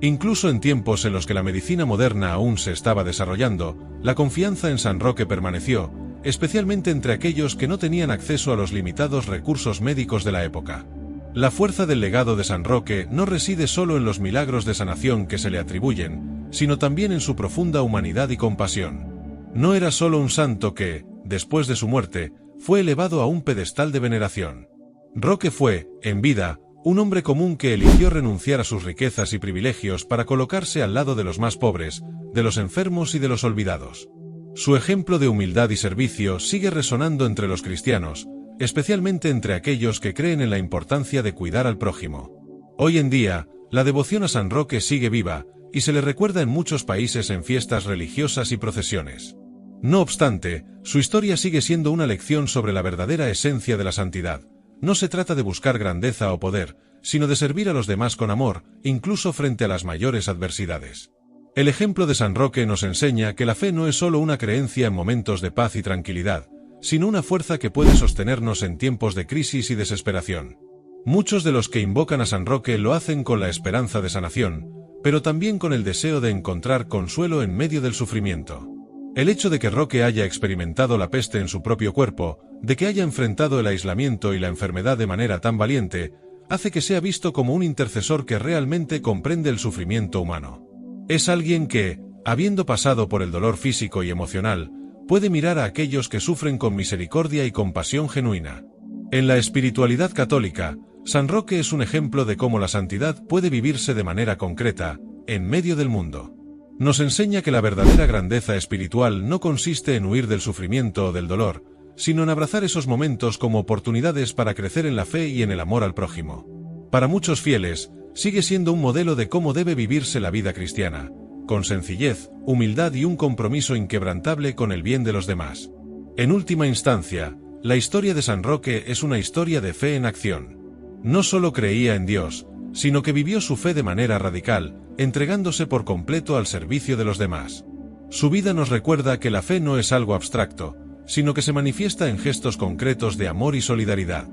Incluso en tiempos en los que la medicina moderna aún se estaba desarrollando, la confianza en San Roque permaneció, especialmente entre aquellos que no tenían acceso a los limitados recursos médicos de la época. La fuerza del legado de San Roque no reside solo en los milagros de sanación que se le atribuyen, sino también en su profunda humanidad y compasión. No era solo un santo que, después de su muerte, fue elevado a un pedestal de veneración. Roque fue, en vida, un hombre común que eligió renunciar a sus riquezas y privilegios para colocarse al lado de los más pobres, de los enfermos y de los olvidados. Su ejemplo de humildad y servicio sigue resonando entre los cristianos, especialmente entre aquellos que creen en la importancia de cuidar al prójimo. Hoy en día, la devoción a San Roque sigue viva, y se le recuerda en muchos países en fiestas religiosas y procesiones. No obstante, su historia sigue siendo una lección sobre la verdadera esencia de la santidad. No se trata de buscar grandeza o poder, sino de servir a los demás con amor, incluso frente a las mayores adversidades. El ejemplo de San Roque nos enseña que la fe no es solo una creencia en momentos de paz y tranquilidad, sino una fuerza que puede sostenernos en tiempos de crisis y desesperación. Muchos de los que invocan a San Roque lo hacen con la esperanza de sanación, pero también con el deseo de encontrar consuelo en medio del sufrimiento. El hecho de que Roque haya experimentado la peste en su propio cuerpo, de que haya enfrentado el aislamiento y la enfermedad de manera tan valiente, hace que sea visto como un intercesor que realmente comprende el sufrimiento humano. Es alguien que, habiendo pasado por el dolor físico y emocional, puede mirar a aquellos que sufren con misericordia y compasión genuina. En la espiritualidad católica, San Roque es un ejemplo de cómo la santidad puede vivirse de manera concreta, en medio del mundo. Nos enseña que la verdadera grandeza espiritual no consiste en huir del sufrimiento o del dolor, sino en abrazar esos momentos como oportunidades para crecer en la fe y en el amor al prójimo. Para muchos fieles, sigue siendo un modelo de cómo debe vivirse la vida cristiana, con sencillez, humildad y un compromiso inquebrantable con el bien de los demás. En última instancia, la historia de San Roque es una historia de fe en acción. No solo creía en Dios, sino que vivió su fe de manera radical, entregándose por completo al servicio de los demás. Su vida nos recuerda que la fe no es algo abstracto, sino que se manifiesta en gestos concretos de amor y solidaridad.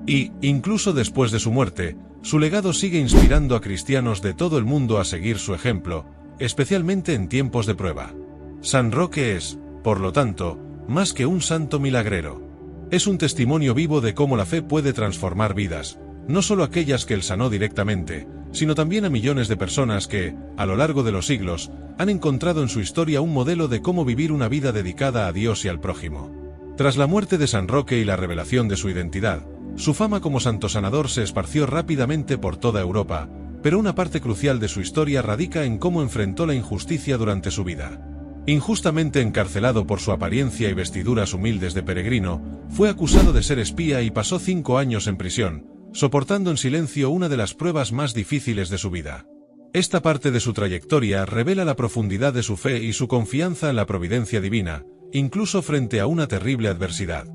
Y, incluso después de su muerte, su legado sigue inspirando a cristianos de todo el mundo a seguir su ejemplo, especialmente en tiempos de prueba. San Roque es, por lo tanto, más que un santo milagrero. Es un testimonio vivo de cómo la fe puede transformar vidas, no solo aquellas que él sanó directamente, sino también a millones de personas que, a lo largo de los siglos, han encontrado en su historia un modelo de cómo vivir una vida dedicada a Dios y al prójimo. Tras la muerte de San Roque y la revelación de su identidad, su fama como santo sanador se esparció rápidamente por toda Europa, pero una parte crucial de su historia radica en cómo enfrentó la injusticia durante su vida. Injustamente encarcelado por su apariencia y vestiduras humildes de peregrino, fue acusado de ser espía y pasó 5 años en prisión, soportando en silencio una de las pruebas más difíciles de su vida. Esta parte de su trayectoria revela la profundidad de su fe y su confianza en la providencia divina, incluso frente a una terrible adversidad.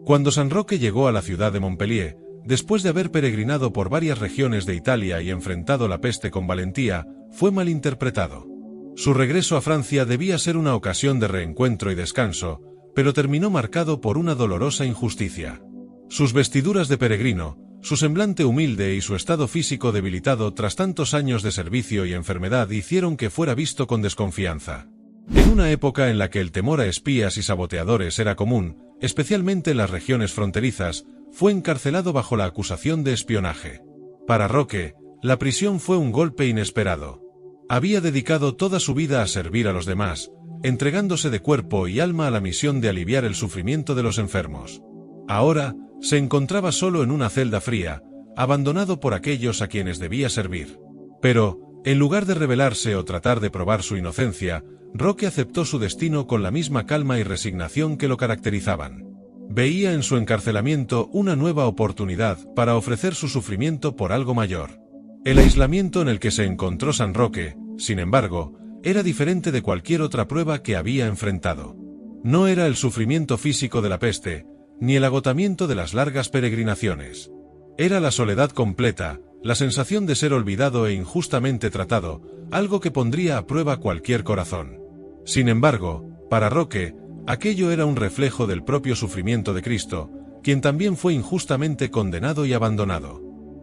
Cuando San Roque llegó a la ciudad de Montpellier, después de haber peregrinado por varias regiones de Italia y enfrentado la peste con valentía, fue malinterpretado. Su regreso a Francia debía ser una ocasión de reencuentro y descanso, pero terminó marcado por una dolorosa injusticia. Sus vestiduras de peregrino, su semblante humilde y su estado físico debilitado tras tantos años de servicio y enfermedad hicieron que fuera visto con desconfianza. En una época en la que el temor a espías y saboteadores era común, especialmente en las regiones fronterizas, fue encarcelado bajo la acusación de espionaje. Para Roque, la prisión fue un golpe inesperado. Había dedicado toda su vida a servir a los demás, entregándose de cuerpo y alma a la misión de aliviar el sufrimiento de los enfermos. Ahora, se encontraba solo en una celda fría, abandonado por aquellos a quienes debía servir. Pero, en lugar de rebelarse o tratar de probar su inocencia, Roque aceptó su destino con la misma calma y resignación que lo caracterizaban. Veía en su encarcelamiento una nueva oportunidad para ofrecer su sufrimiento por algo mayor. El aislamiento en el que se encontró San Roque, sin embargo, era diferente de cualquier otra prueba que había enfrentado. No era el sufrimiento físico de la peste, ni el agotamiento de las largas peregrinaciones. Era la soledad completa, la sensación de ser olvidado e injustamente tratado, algo que pondría a prueba cualquier corazón. Sin embargo, para Roque, aquello era un reflejo del propio sufrimiento de Cristo, quien también fue injustamente condenado y abandonado.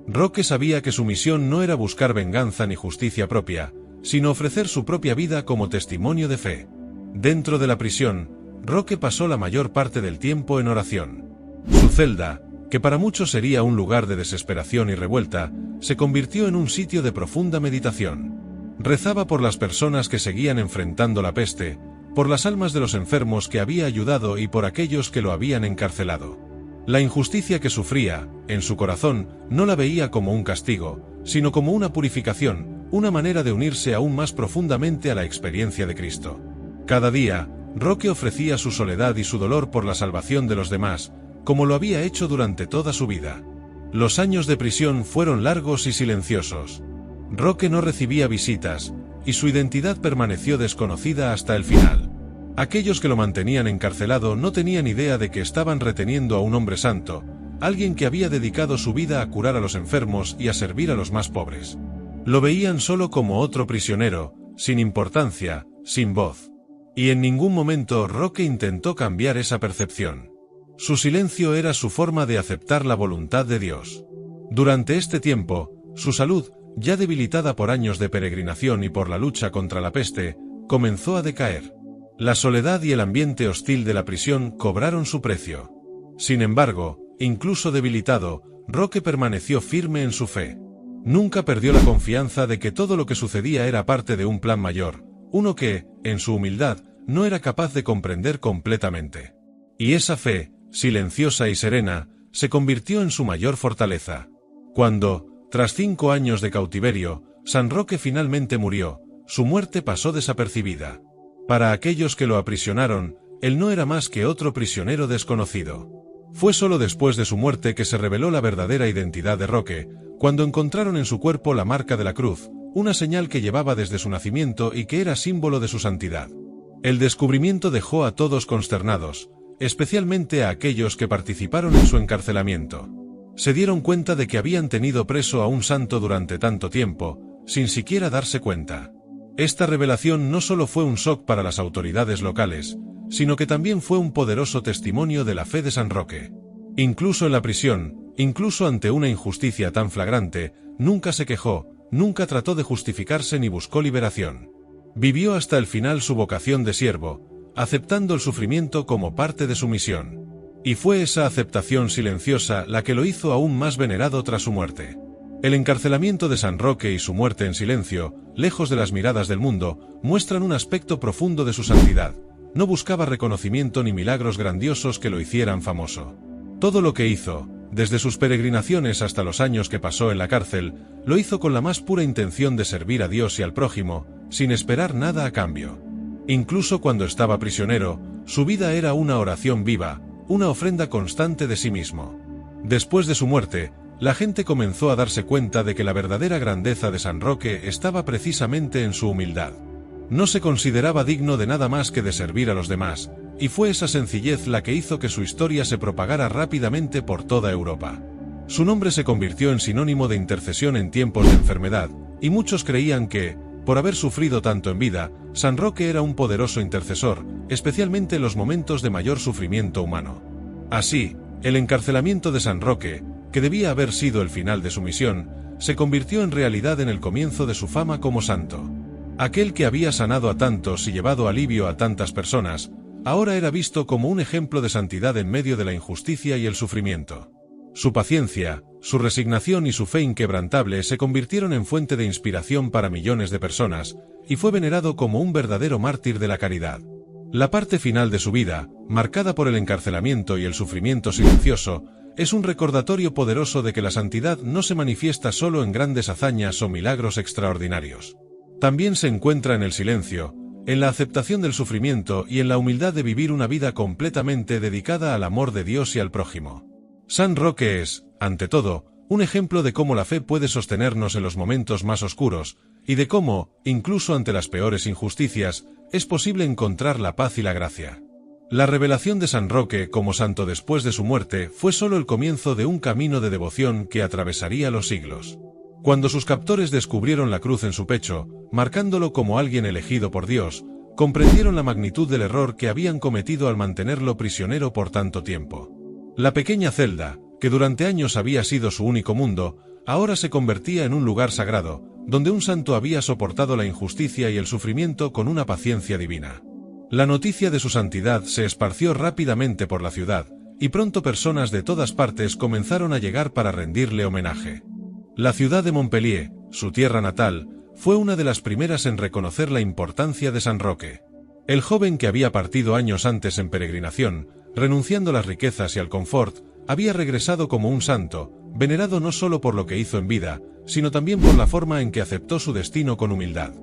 Roque sabía que su misión no era buscar venganza ni justicia propia, sino ofrecer su propia vida como testimonio de fe. Dentro de la prisión, Roque pasó la mayor parte del tiempo en oración. Su celda, que para muchos sería un lugar de desesperación y revuelta, se convirtió en un sitio de profunda meditación. Rezaba por las personas que seguían enfrentando la peste, por las almas de los enfermos que había ayudado y por aquellos que lo habían encarcelado. La injusticia que sufría, en su corazón, no la veía como un castigo, sino como una purificación, una manera de unirse aún más profundamente a la experiencia de Cristo. Cada día, Roque ofrecía su soledad y su dolor por la salvación de los demás, como lo había hecho durante toda su vida. Los años de prisión fueron largos y silenciosos. Roque no recibía visitas, y su identidad permaneció desconocida hasta el final. Aquellos que lo mantenían encarcelado no tenían idea de que estaban reteniendo a un hombre santo, alguien que había dedicado su vida a curar a los enfermos y a servir a los más pobres. Lo veían solo como otro prisionero, sin importancia, sin voz. Y en ningún momento Roque intentó cambiar esa percepción. Su silencio era su forma de aceptar la voluntad de Dios. Durante este tiempo, su salud, ya debilitada por años de peregrinación y por la lucha contra la peste, comenzó a decaer. La soledad y el ambiente hostil de la prisión cobraron su precio. Sin embargo, incluso debilitado, Roque permaneció firme en su fe. Nunca perdió la confianza de que todo lo que sucedía era parte de un plan mayor, uno que, en su humildad, no era capaz de comprender completamente. Y esa fe, silenciosa y serena, se convirtió en su mayor fortaleza. Cuando, tras 5 años de cautiverio, San Roque finalmente murió, su muerte pasó desapercibida. Para aquellos que lo aprisionaron, él no era más que otro prisionero desconocido. Fue solo después de su muerte que se reveló la verdadera identidad de Roque, cuando encontraron en su cuerpo la marca de la cruz, una señal que llevaba desde su nacimiento y que era símbolo de su santidad. El descubrimiento dejó a todos consternados, especialmente a aquellos que participaron en su encarcelamiento. Se dieron cuenta de que habían tenido preso a un santo durante tanto tiempo, sin siquiera darse cuenta. Esta revelación no solo fue un shock para las autoridades locales, sino que también fue un poderoso testimonio de la fe de San Roque. Incluso en la prisión, incluso ante una injusticia tan flagrante, nunca se quejó, nunca trató de justificarse ni buscó liberación. Vivió hasta el final su vocación de siervo, aceptando el sufrimiento como parte de su misión. Y fue esa aceptación silenciosa la que lo hizo aún más venerado tras su muerte. El encarcelamiento de San Roque y su muerte en silencio, lejos de las miradas del mundo, muestran un aspecto profundo de su santidad. No buscaba reconocimiento ni milagros grandiosos que lo hicieran famoso. Todo lo que hizo, desde sus peregrinaciones hasta los años que pasó en la cárcel, lo hizo con la más pura intención de servir a Dios y al prójimo, sin esperar nada a cambio. Incluso cuando estaba prisionero, su vida era una oración viva, una ofrenda constante de sí mismo. Después de su muerte, la gente comenzó a darse cuenta de que la verdadera grandeza de San Roque estaba precisamente en su humildad. No se consideraba digno de nada más que de servir a los demás, y fue esa sencillez la que hizo que su historia se propagara rápidamente por toda Europa. Su nombre se convirtió en sinónimo de intercesión en tiempos de enfermedad, y muchos creían que, por haber sufrido tanto en vida, San Roque era un poderoso intercesor, especialmente en los momentos de mayor sufrimiento humano. Así, el encarcelamiento de San Roque, que debía haber sido el final de su misión, se convirtió en realidad en el comienzo de su fama como santo. Aquel que había sanado a tantos y llevado alivio a tantas personas, ahora era visto como un ejemplo de santidad en medio de la injusticia y el sufrimiento. Su paciencia, su resignación y su fe inquebrantable se convirtieron en fuente de inspiración para millones de personas, y fue venerado como un verdadero mártir de la caridad. La parte final de su vida, marcada por el encarcelamiento y el sufrimiento silencioso, es un recordatorio poderoso de que la santidad no se manifiesta solo en grandes hazañas o milagros extraordinarios. También se encuentra en el silencio, en la aceptación del sufrimiento y en la humildad de vivir una vida completamente dedicada al amor de Dios y al prójimo. San Roque es, ante todo, un ejemplo de cómo la fe puede sostenernos en los momentos más oscuros, y de cómo, incluso ante las peores injusticias, es posible encontrar la paz y la gracia. La revelación de San Roque como santo después de su muerte fue solo el comienzo de un camino de devoción que atravesaría los siglos. Cuando sus captores descubrieron la cruz en su pecho, marcándolo como alguien elegido por Dios, comprendieron la magnitud del error que habían cometido al mantenerlo prisionero por tanto tiempo. La pequeña celda, que durante años había sido su único mundo, ahora se convertía en un lugar sagrado, donde un santo había soportado la injusticia y el sufrimiento con una paciencia divina. La noticia de su santidad se esparció rápidamente por la ciudad, y pronto personas de todas partes comenzaron a llegar para rendirle homenaje. La ciudad de Montpellier, su tierra natal, fue una de las primeras en reconocer la importancia de San Roque. El joven que había partido años antes en peregrinación, renunciando a las riquezas y al confort, había regresado como un santo, venerado no solo por lo que hizo en vida, sino también por la forma en que aceptó su destino con humildad.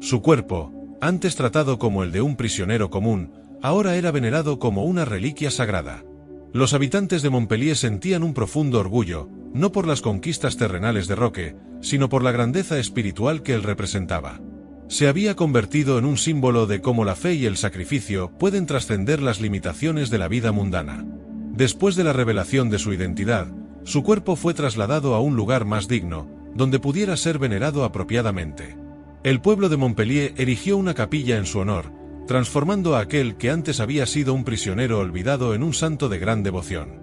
Su cuerpo, antes tratado como el de un prisionero común, ahora era venerado como una reliquia sagrada. Los habitantes de Montpellier sentían un profundo orgullo, no por las conquistas terrenales de Roque, sino por la grandeza espiritual que él representaba. Se había convertido en un símbolo de cómo la fe y el sacrificio pueden trascender las limitaciones de la vida mundana. Después de la revelación de su identidad, su cuerpo fue trasladado a un lugar más digno, donde pudiera ser venerado apropiadamente. El pueblo de Montpellier erigió una capilla en su honor, transformando a aquel que antes había sido un prisionero olvidado en un santo de gran devoción.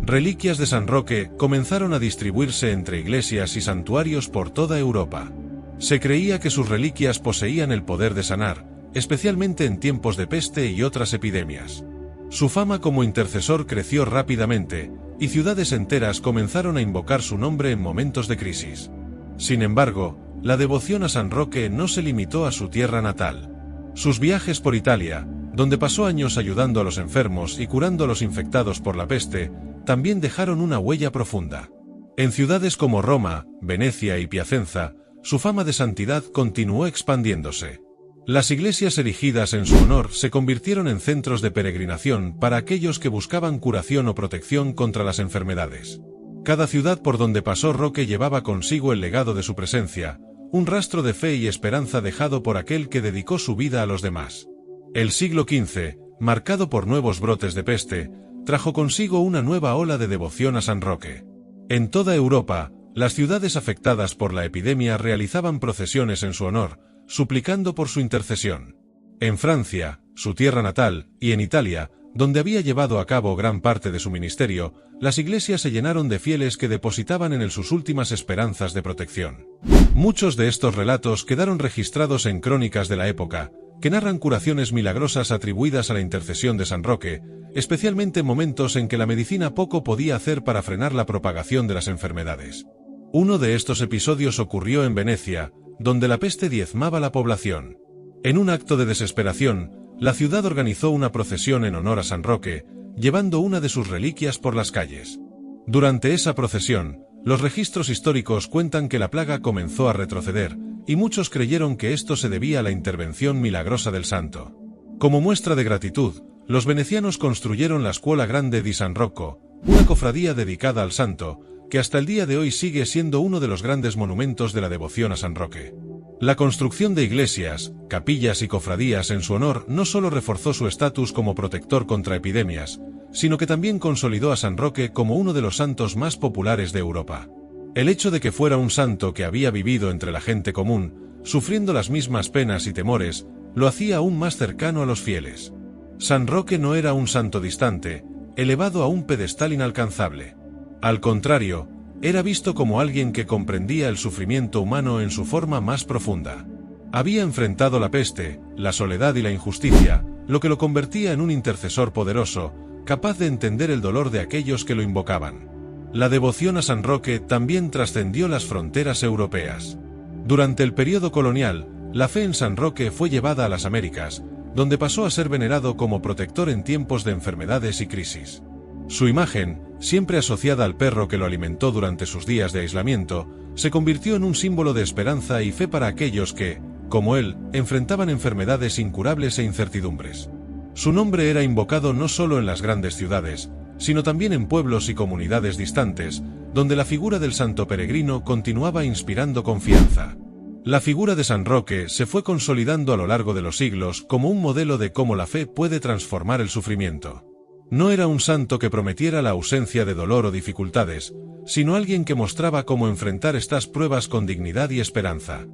Reliquias de San Roque comenzaron a distribuirse entre iglesias y santuarios por toda Europa. Se creía que sus reliquias poseían el poder de sanar, especialmente en tiempos de peste y otras epidemias. Su fama como intercesor creció rápidamente, y ciudades enteras comenzaron a invocar su nombre en momentos de crisis. Sin embargo, la devoción a San Roque no se limitó a su tierra natal. Sus viajes por Italia, donde pasó años ayudando a los enfermos y curando a los infectados por la peste, también dejaron una huella profunda. En ciudades como Roma, Venecia y Piacenza, su fama de santidad continuó expandiéndose. Las iglesias erigidas en su honor se convirtieron en centros de peregrinación para aquellos que buscaban curación o protección contra las enfermedades. Cada ciudad por donde pasó Roque llevaba consigo el legado de su presencia, un rastro de fe y esperanza dejado por aquel que dedicó su vida a los demás. El siglo XV, marcado por nuevos brotes de peste, trajo consigo una nueva ola de devoción a San Roque. En toda Europa, las ciudades afectadas por la epidemia realizaban procesiones en su honor, suplicando por su intercesión. En Francia, su tierra natal, y en Italia, donde había llevado a cabo gran parte de su ministerio, las iglesias se llenaron de fieles que depositaban en él sus últimas esperanzas de protección. Muchos de estos relatos quedaron registrados en crónicas de la época, que narran curaciones milagrosas atribuidas a la intercesión de San Roque, especialmente en momentos en que la medicina poco podía hacer para frenar la propagación de las enfermedades. Uno de estos episodios ocurrió en Venecia, donde la peste diezmaba la población. En un acto de desesperación, la ciudad organizó una procesión en honor a San Roque, llevando una de sus reliquias por las calles. Durante esa procesión, los registros históricos cuentan que la plaga comenzó a retroceder, y muchos creyeron que esto se debía a la intervención milagrosa del santo. Como muestra de gratitud, los venecianos construyeron la Scuola Grande di San Rocco, una cofradía dedicada al santo, que hasta el día de hoy sigue siendo uno de los grandes monumentos de la devoción a San Roque. La construcción de iglesias, capillas y cofradías en su honor no solo reforzó su estatus como protector contra epidemias, sino que también consolidó a San Roque como uno de los santos más populares de Europa. El hecho de que fuera un santo que había vivido entre la gente común, sufriendo las mismas penas y temores, lo hacía aún más cercano a los fieles. San Roque no era un santo distante, elevado a un pedestal inalcanzable. Al contrario, era visto como alguien que comprendía el sufrimiento humano en su forma más profunda. Había enfrentado la peste, la soledad y la injusticia, lo que lo convertía en un intercesor poderoso, capaz de entender el dolor de aquellos que lo invocaban. La devoción a San Roque también trascendió las fronteras europeas. Durante el período colonial, la fe en San Roque fue llevada a las Américas, donde pasó a ser venerado como protector en tiempos de enfermedades y crisis. Su imagen, siempre asociada al perro que lo alimentó durante sus días de aislamiento, se convirtió en un símbolo de esperanza y fe para aquellos que, como él, enfrentaban enfermedades incurables e incertidumbres. Su nombre era invocado no solo en las grandes ciudades, sino también en pueblos y comunidades distantes, donde la figura del santo peregrino continuaba inspirando confianza. La figura de San Roque se fue consolidando a lo largo de los siglos como un modelo de cómo la fe puede transformar el sufrimiento. No era un santo que prometiera la ausencia de dolor o dificultades, sino alguien que mostraba cómo enfrentar estas pruebas con dignidad y esperanza.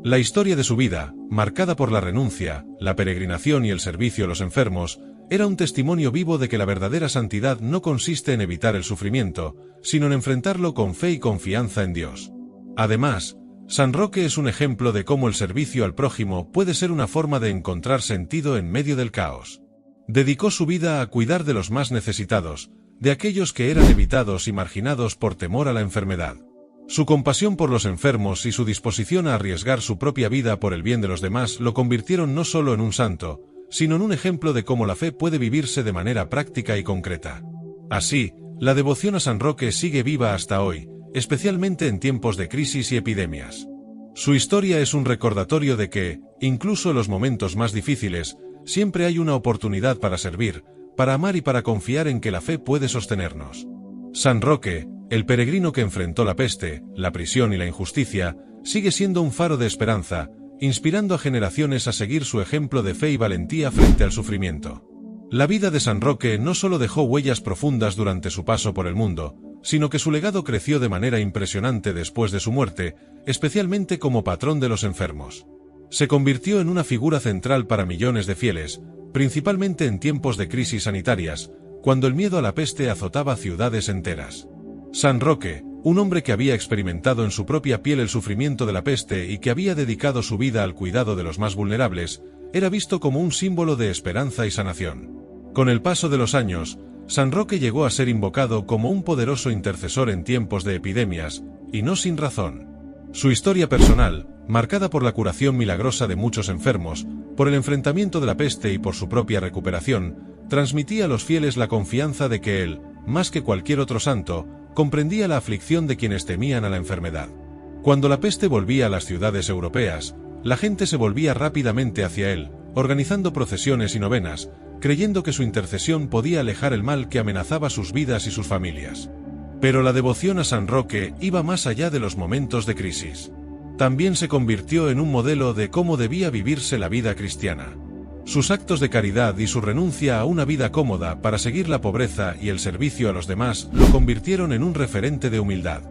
La historia de su vida, marcada por la renuncia, la peregrinación y el servicio a los enfermos, era un testimonio vivo de que la verdadera santidad no consiste en evitar el sufrimiento, sino en enfrentarlo con fe y confianza en Dios. Además, San Roque es un ejemplo de cómo el servicio al prójimo puede ser una forma de encontrar sentido en medio del caos. Dedicó su vida a cuidar de los más necesitados, de aquellos que eran evitados y marginados por temor a la enfermedad. Su compasión por los enfermos y su disposición a arriesgar su propia vida por el bien de los demás lo convirtieron no solo en un santo, sino en un ejemplo de cómo la fe puede vivirse de manera práctica y concreta. Así, la devoción a San Roque sigue viva hasta hoy, especialmente en tiempos de crisis y epidemias. Su historia es un recordatorio de que, incluso en los momentos más difíciles, siempre hay una oportunidad para servir, para amar y para confiar en que la fe puede sostenernos. San Roque, el peregrino que enfrentó la peste, la prisión y la injusticia, sigue siendo un faro de esperanza, inspirando a generaciones a seguir su ejemplo de fe y valentía frente al sufrimiento. La vida de San Roque no solo dejó huellas profundas durante su paso por el mundo, sino que su legado creció de manera impresionante después de su muerte, especialmente como patrón de los enfermos. Se convirtió en una figura central para millones de fieles, principalmente en tiempos de crisis sanitarias, cuando el miedo a la peste azotaba ciudades enteras. San Roque, un hombre que había experimentado en su propia piel el sufrimiento de la peste y que había dedicado su vida al cuidado de los más vulnerables, era visto como un símbolo de esperanza y sanación. Con el paso de los años, San Roque llegó a ser invocado como un poderoso intercesor en tiempos de epidemias, y no sin razón. Su historia personal, marcada por la curación milagrosa de muchos enfermos, por el enfrentamiento de la peste y por su propia recuperación, transmitía a los fieles la confianza de que él, más que cualquier otro santo, comprendía la aflicción de quienes temían a la enfermedad. Cuando la peste volvía a las ciudades europeas, la gente se volvía rápidamente hacia él, organizando procesiones y novenas, creyendo que su intercesión podía alejar el mal que amenazaba sus vidas y sus familias. Pero la devoción a San Roque iba más allá de los momentos de crisis. También se convirtió en un modelo de cómo debía vivirse la vida cristiana. Sus actos de caridad y su renuncia a una vida cómoda para seguir la pobreza y el servicio a los demás lo convirtieron en un referente de humildad.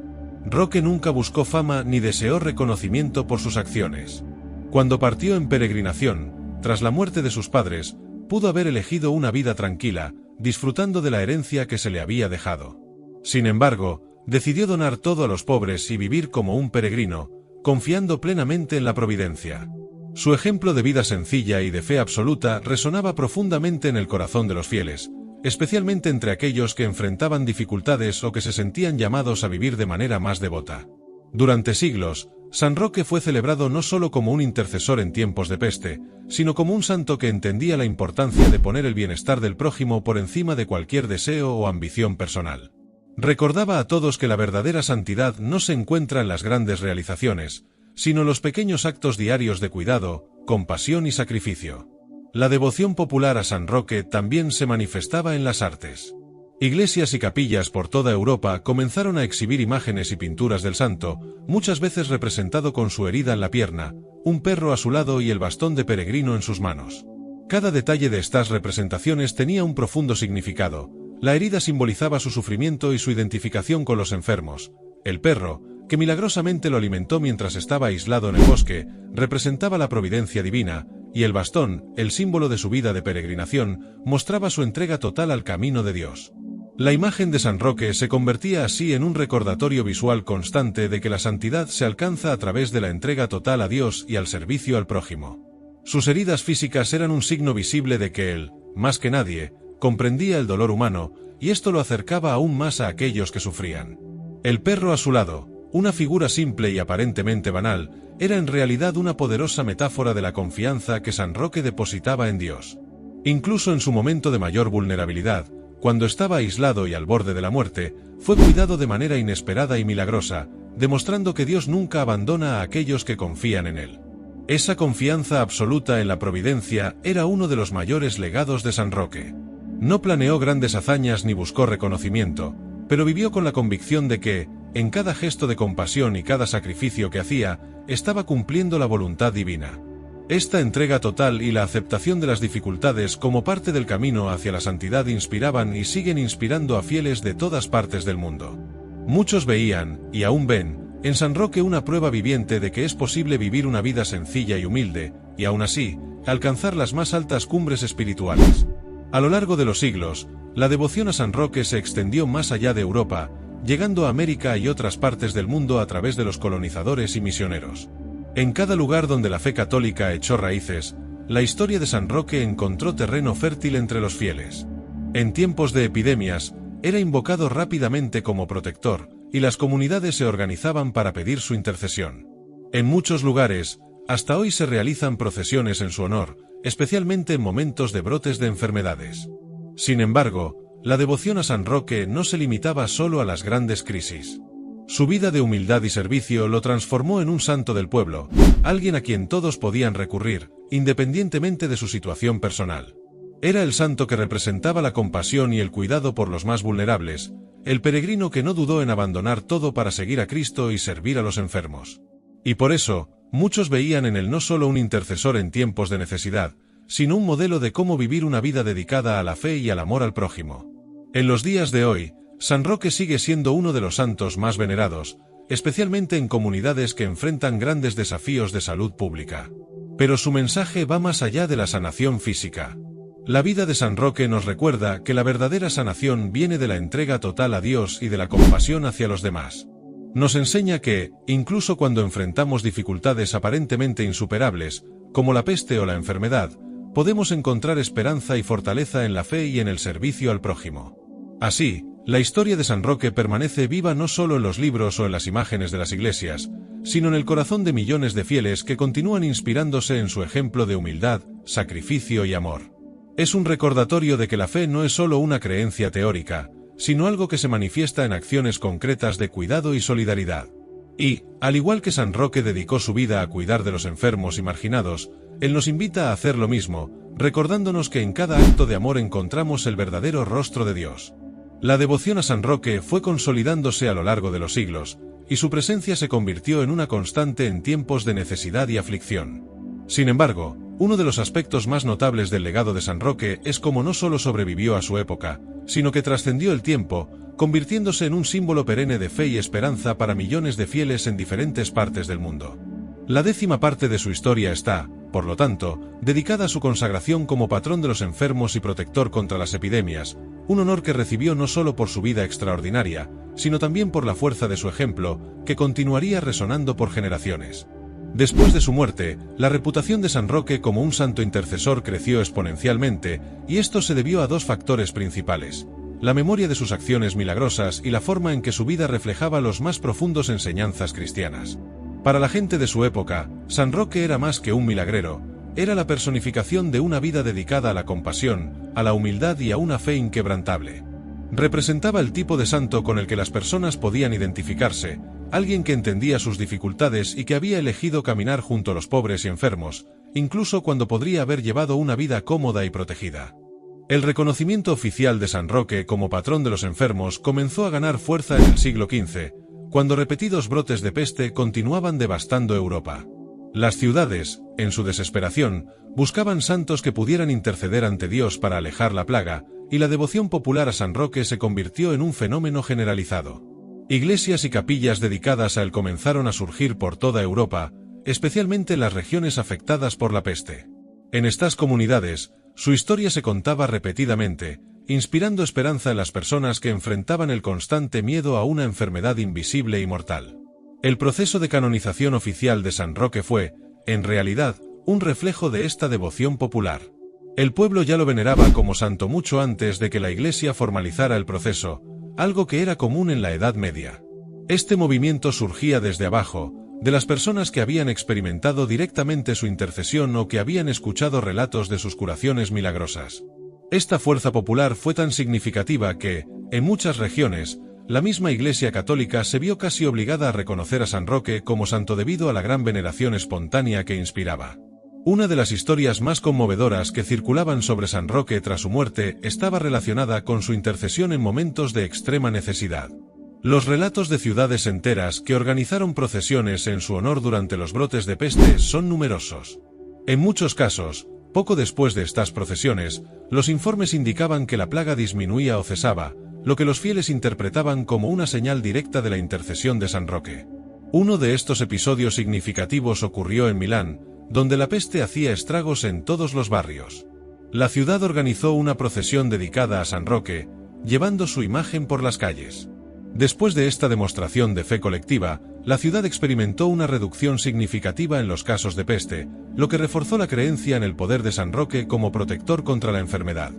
Roque nunca buscó fama ni deseó reconocimiento por sus acciones. Cuando partió en peregrinación, tras la muerte de sus padres, pudo haber elegido una vida tranquila, disfrutando de la herencia que se le había dejado. Sin embargo, decidió donar todo a los pobres y vivir como un peregrino, confiando plenamente en la providencia. Su ejemplo de vida sencilla y de fe absoluta resonaba profundamente en el corazón de los fieles, especialmente entre aquellos que enfrentaban dificultades o que se sentían llamados a vivir de manera más devota. Durante siglos, San Roque fue celebrado no solo como un intercesor en tiempos de peste, sino como un santo que entendía la importancia de poner el bienestar del prójimo por encima de cualquier deseo o ambición personal. Recordaba a todos que la verdadera santidad no se encuentra en las grandes realizaciones, sino en los pequeños actos diarios de cuidado, compasión y sacrificio. La devoción popular a San Roque también se manifestaba en las artes. Iglesias y capillas por toda Europa comenzaron a exhibir imágenes y pinturas del santo, muchas veces representado con su herida en la pierna, un perro a su lado y el bastón de peregrino en sus manos. Cada detalle de estas representaciones tenía un profundo significado. La herida simbolizaba su sufrimiento y su identificación con los enfermos. El perro, que milagrosamente lo alimentó mientras estaba aislado en el bosque, representaba la providencia divina, y el bastón, el símbolo de su vida de peregrinación, mostraba su entrega total al camino de Dios. La imagen de San Roque se convertía así en un recordatorio visual constante de que la santidad se alcanza a través de la entrega total a Dios y al servicio al prójimo. Sus heridas físicas eran un signo visible de que él, más que nadie, comprendía el dolor humano, y esto lo acercaba aún más a aquellos que sufrían. El perro a su lado, una figura simple y aparentemente banal, era en realidad una poderosa metáfora de la confianza que San Roque depositaba en Dios. Incluso en su momento de mayor vulnerabilidad, cuando estaba aislado y al borde de la muerte, fue cuidado de manera inesperada y milagrosa, demostrando que Dios nunca abandona a aquellos que confían en Él. Esa confianza absoluta en la providencia era uno de los mayores legados de San Roque. No planeó grandes hazañas ni buscó reconocimiento, pero vivió con la convicción de que, en cada gesto de compasión y cada sacrificio que hacía, estaba cumpliendo la voluntad divina. Esta entrega total y la aceptación de las dificultades como parte del camino hacia la santidad inspiraban y siguen inspirando a fieles de todas partes del mundo. Muchos veían, y aún ven, en San Roque una prueba viviente de que es posible vivir una vida sencilla y humilde, y aún así, alcanzar las más altas cumbres espirituales. A lo largo de los siglos, la devoción a San Roque se extendió más allá de Europa, llegando a América y otras partes del mundo a través de los colonizadores y misioneros. En cada lugar donde la fe católica echó raíces, la historia de San Roque encontró terreno fértil entre los fieles. En tiempos de epidemias, era invocado rápidamente como protector, y las comunidades se organizaban para pedir su intercesión. En muchos lugares, hasta hoy se realizan procesiones en su honor, especialmente en momentos de brotes de enfermedades. Sin embargo, la devoción a San Roque no se limitaba solo a las grandes crisis. Su vida de humildad y servicio lo transformó en un santo del pueblo, alguien a quien todos podían recurrir, independientemente de su situación personal. Era el santo que representaba la compasión y el cuidado por los más vulnerables, el peregrino que no dudó en abandonar todo para seguir a Cristo y servir a los enfermos. Y por eso, muchos veían en él no solo un intercesor en tiempos de necesidad, sino un modelo de cómo vivir una vida dedicada a la fe y al amor al prójimo. En los días de hoy, San Roque sigue siendo uno de los santos más venerados, especialmente en comunidades que enfrentan grandes desafíos de salud pública. Pero su mensaje va más allá de la sanación física. La vida de San Roque nos recuerda que la verdadera sanación viene de la entrega total a Dios y de la compasión hacia los demás. Nos enseña que, incluso cuando enfrentamos dificultades aparentemente insuperables, como la peste o la enfermedad, podemos encontrar esperanza y fortaleza en la fe y en el servicio al prójimo. Así, la historia de San Roque permanece viva no solo en los libros o en las imágenes de las iglesias, sino en el corazón de millones de fieles que continúan inspirándose en su ejemplo de humildad, sacrificio y amor. Es un recordatorio de que la fe no es solo una creencia teórica, sino algo que se manifiesta en acciones concretas de cuidado y solidaridad. Y, al igual que San Roque dedicó su vida a cuidar de los enfermos y marginados, él nos invita a hacer lo mismo, recordándonos que en cada acto de amor encontramos el verdadero rostro de Dios. La devoción a San Roque fue consolidándose a lo largo de los siglos, y su presencia se convirtió en una constante en tiempos de necesidad y aflicción. Sin embargo, uno de los aspectos más notables del legado de San Roque es cómo no solo sobrevivió a su época, sino que trascendió el tiempo, convirtiéndose en un símbolo perenne de fe y esperanza para millones de fieles en diferentes partes del mundo. La 10ª parte de su historia está, por lo tanto, dedicada a su consagración como patrón de los enfermos y protector contra las epidemias, un honor que recibió no solo por su vida extraordinaria, sino también por la fuerza de su ejemplo, que continuaría resonando por generaciones. Después de su muerte, la reputación de San Roque como un santo intercesor creció exponencialmente, y esto se debió a dos factores principales: la memoria de sus acciones milagrosas y la forma en que su vida reflejaba los más profundos enseñanzas cristianas. Para la gente de su época, San Roque era más que un milagrero, era la personificación de una vida dedicada a la compasión, a la humildad y a una fe inquebrantable. Representaba el tipo de santo con el que las personas podían identificarse, alguien que entendía sus dificultades y que había elegido caminar junto a los pobres y enfermos, incluso cuando podría haber llevado una vida cómoda y protegida. El reconocimiento oficial de San Roque como patrón de los enfermos comenzó a ganar fuerza en el siglo XV, cuando repetidos brotes de peste continuaban devastando Europa. Las ciudades, en su desesperación, buscaban santos que pudieran interceder ante Dios para alejar la plaga, y la devoción popular a San Roque se convirtió en un fenómeno generalizado. Iglesias y capillas dedicadas a él comenzaron a surgir por toda Europa, especialmente en las regiones afectadas por la peste. En estas comunidades, su historia se contaba repetidamente, inspirando esperanza en las personas que enfrentaban el constante miedo a una enfermedad invisible y mortal. El proceso de canonización oficial de San Roque fue, en realidad, un reflejo de esta devoción popular. El pueblo ya lo veneraba como santo mucho antes de que la Iglesia formalizara el proceso, algo que era común en la Edad Media. Este movimiento surgía desde abajo, de las personas que habían experimentado directamente su intercesión o que habían escuchado relatos de sus curaciones milagrosas. Esta fuerza popular fue tan significativa que, en muchas regiones, la misma Iglesia Católica se vio casi obligada a reconocer a San Roque como santo debido a la gran veneración espontánea que inspiraba. Una de las historias más conmovedoras que circulaban sobre San Roque tras su muerte estaba relacionada con su intercesión en momentos de extrema necesidad. Los relatos de ciudades enteras que organizaron procesiones en su honor durante los brotes de peste son numerosos. En muchos casos, poco después de estas procesiones, los informes indicaban que la plaga disminuía o cesaba, lo que los fieles interpretaban como una señal directa de la intercesión de San Roque. Uno de estos episodios significativos ocurrió en Milán, donde la peste hacía estragos en todos los barrios. La ciudad organizó una procesión dedicada a San Roque, llevando su imagen por las calles. Después de esta demostración de fe colectiva, la ciudad experimentó una reducción significativa en los casos de peste, lo que reforzó la creencia en el poder de San Roque como protector contra la enfermedad.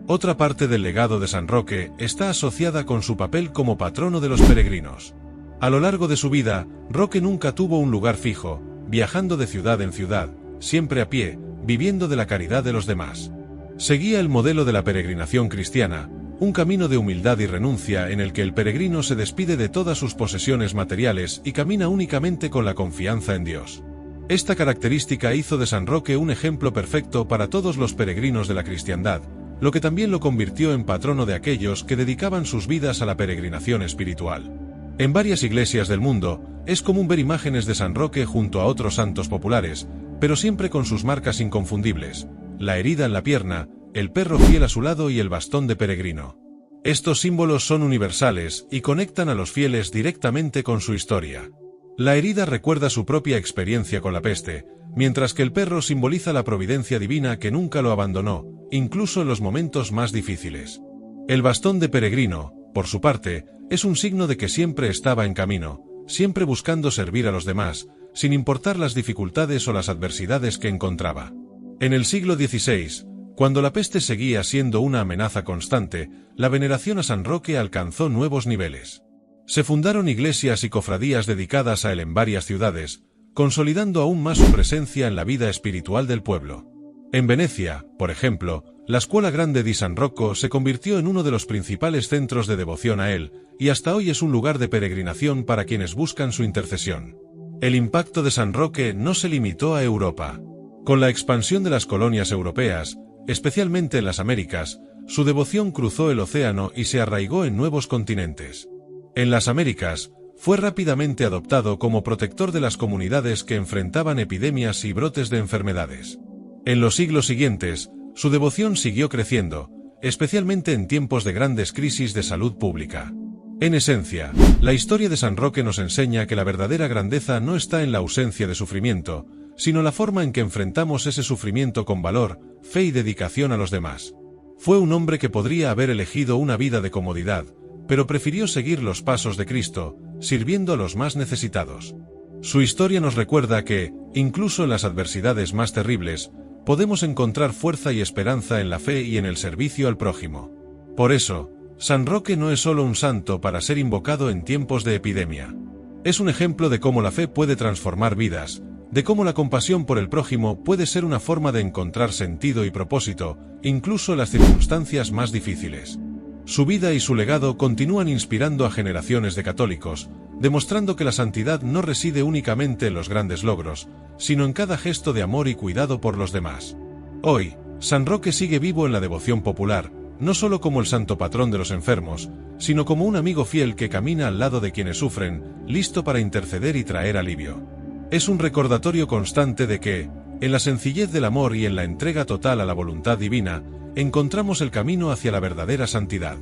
Otra parte del legado de San Roque está asociada con su papel como patrono de los peregrinos. A lo largo de su vida, Roque nunca tuvo un lugar fijo, viajando de ciudad en ciudad, siempre a pie, viviendo de la caridad de los demás. Seguía el modelo de la peregrinación cristiana, un camino de humildad y renuncia en el que el peregrino se despide de todas sus posesiones materiales y camina únicamente con la confianza en Dios. Esta característica hizo de San Roque un ejemplo perfecto para todos los peregrinos de la cristiandad, lo que también lo convirtió en patrono de aquellos que dedicaban sus vidas a la peregrinación espiritual. En varias iglesias del mundo, es común ver imágenes de San Roque junto a otros santos populares, pero siempre con sus marcas inconfundibles: la herida en la pierna, el perro fiel a su lado y el bastón de peregrino. Estos símbolos son universales y conectan a los fieles directamente con su historia. La herida recuerda su propia experiencia con la peste, mientras que el perro simboliza la providencia divina que nunca lo abandonó, incluso en los momentos más difíciles. El bastón de peregrino, por su parte, es un signo de que siempre estaba en camino, siempre buscando servir a los demás, sin importar las dificultades o las adversidades que encontraba. En el siglo XVI, cuando la peste seguía siendo una amenaza constante, la veneración a San Roque alcanzó nuevos niveles. Se fundaron iglesias y cofradías dedicadas a él en varias ciudades, consolidando aún más su presencia en la vida espiritual del pueblo. En Venecia, por ejemplo, la Scuola Grande di San Rocco se convirtió en uno de los principales centros de devoción a él, y hasta hoy es un lugar de peregrinación para quienes buscan su intercesión. El impacto de San Roque no se limitó a Europa. Con la expansión de las colonias europeas, especialmente en las Américas, su devoción cruzó el océano y se arraigó en nuevos continentes. En las Américas, fue rápidamente adoptado como protector de las comunidades que enfrentaban epidemias y brotes de enfermedades. En los siglos siguientes, su devoción siguió creciendo, especialmente en tiempos de grandes crisis de salud pública. En esencia, la historia de San Roque nos enseña que la verdadera grandeza no está en la ausencia de sufrimiento, sino la forma en que enfrentamos ese sufrimiento con valor, fe y dedicación a los demás. Fue un hombre que podría haber elegido una vida de comodidad, pero prefirió seguir los pasos de Cristo, sirviendo a los más necesitados. Su historia nos recuerda que, incluso en las adversidades más terribles, podemos encontrar fuerza y esperanza en la fe y en el servicio al prójimo. Por eso, San Roque no es solo un santo para ser invocado en tiempos de epidemia. Es un ejemplo de cómo la fe puede transformar vidas, de cómo la compasión por el prójimo puede ser una forma de encontrar sentido y propósito, incluso en las circunstancias más difíciles. Su vida y su legado continúan inspirando a generaciones de católicos, demostrando que la santidad no reside únicamente en los grandes logros, sino en cada gesto de amor y cuidado por los demás. Hoy, San Roque sigue vivo en la devoción popular, no solo como el santo patrón de los enfermos, sino como un amigo fiel que camina al lado de quienes sufren, listo para interceder y traer alivio. Es un recordatorio constante de que, en la sencillez del amor y en la entrega total a la voluntad divina, encontramos el camino hacia la verdadera santidad.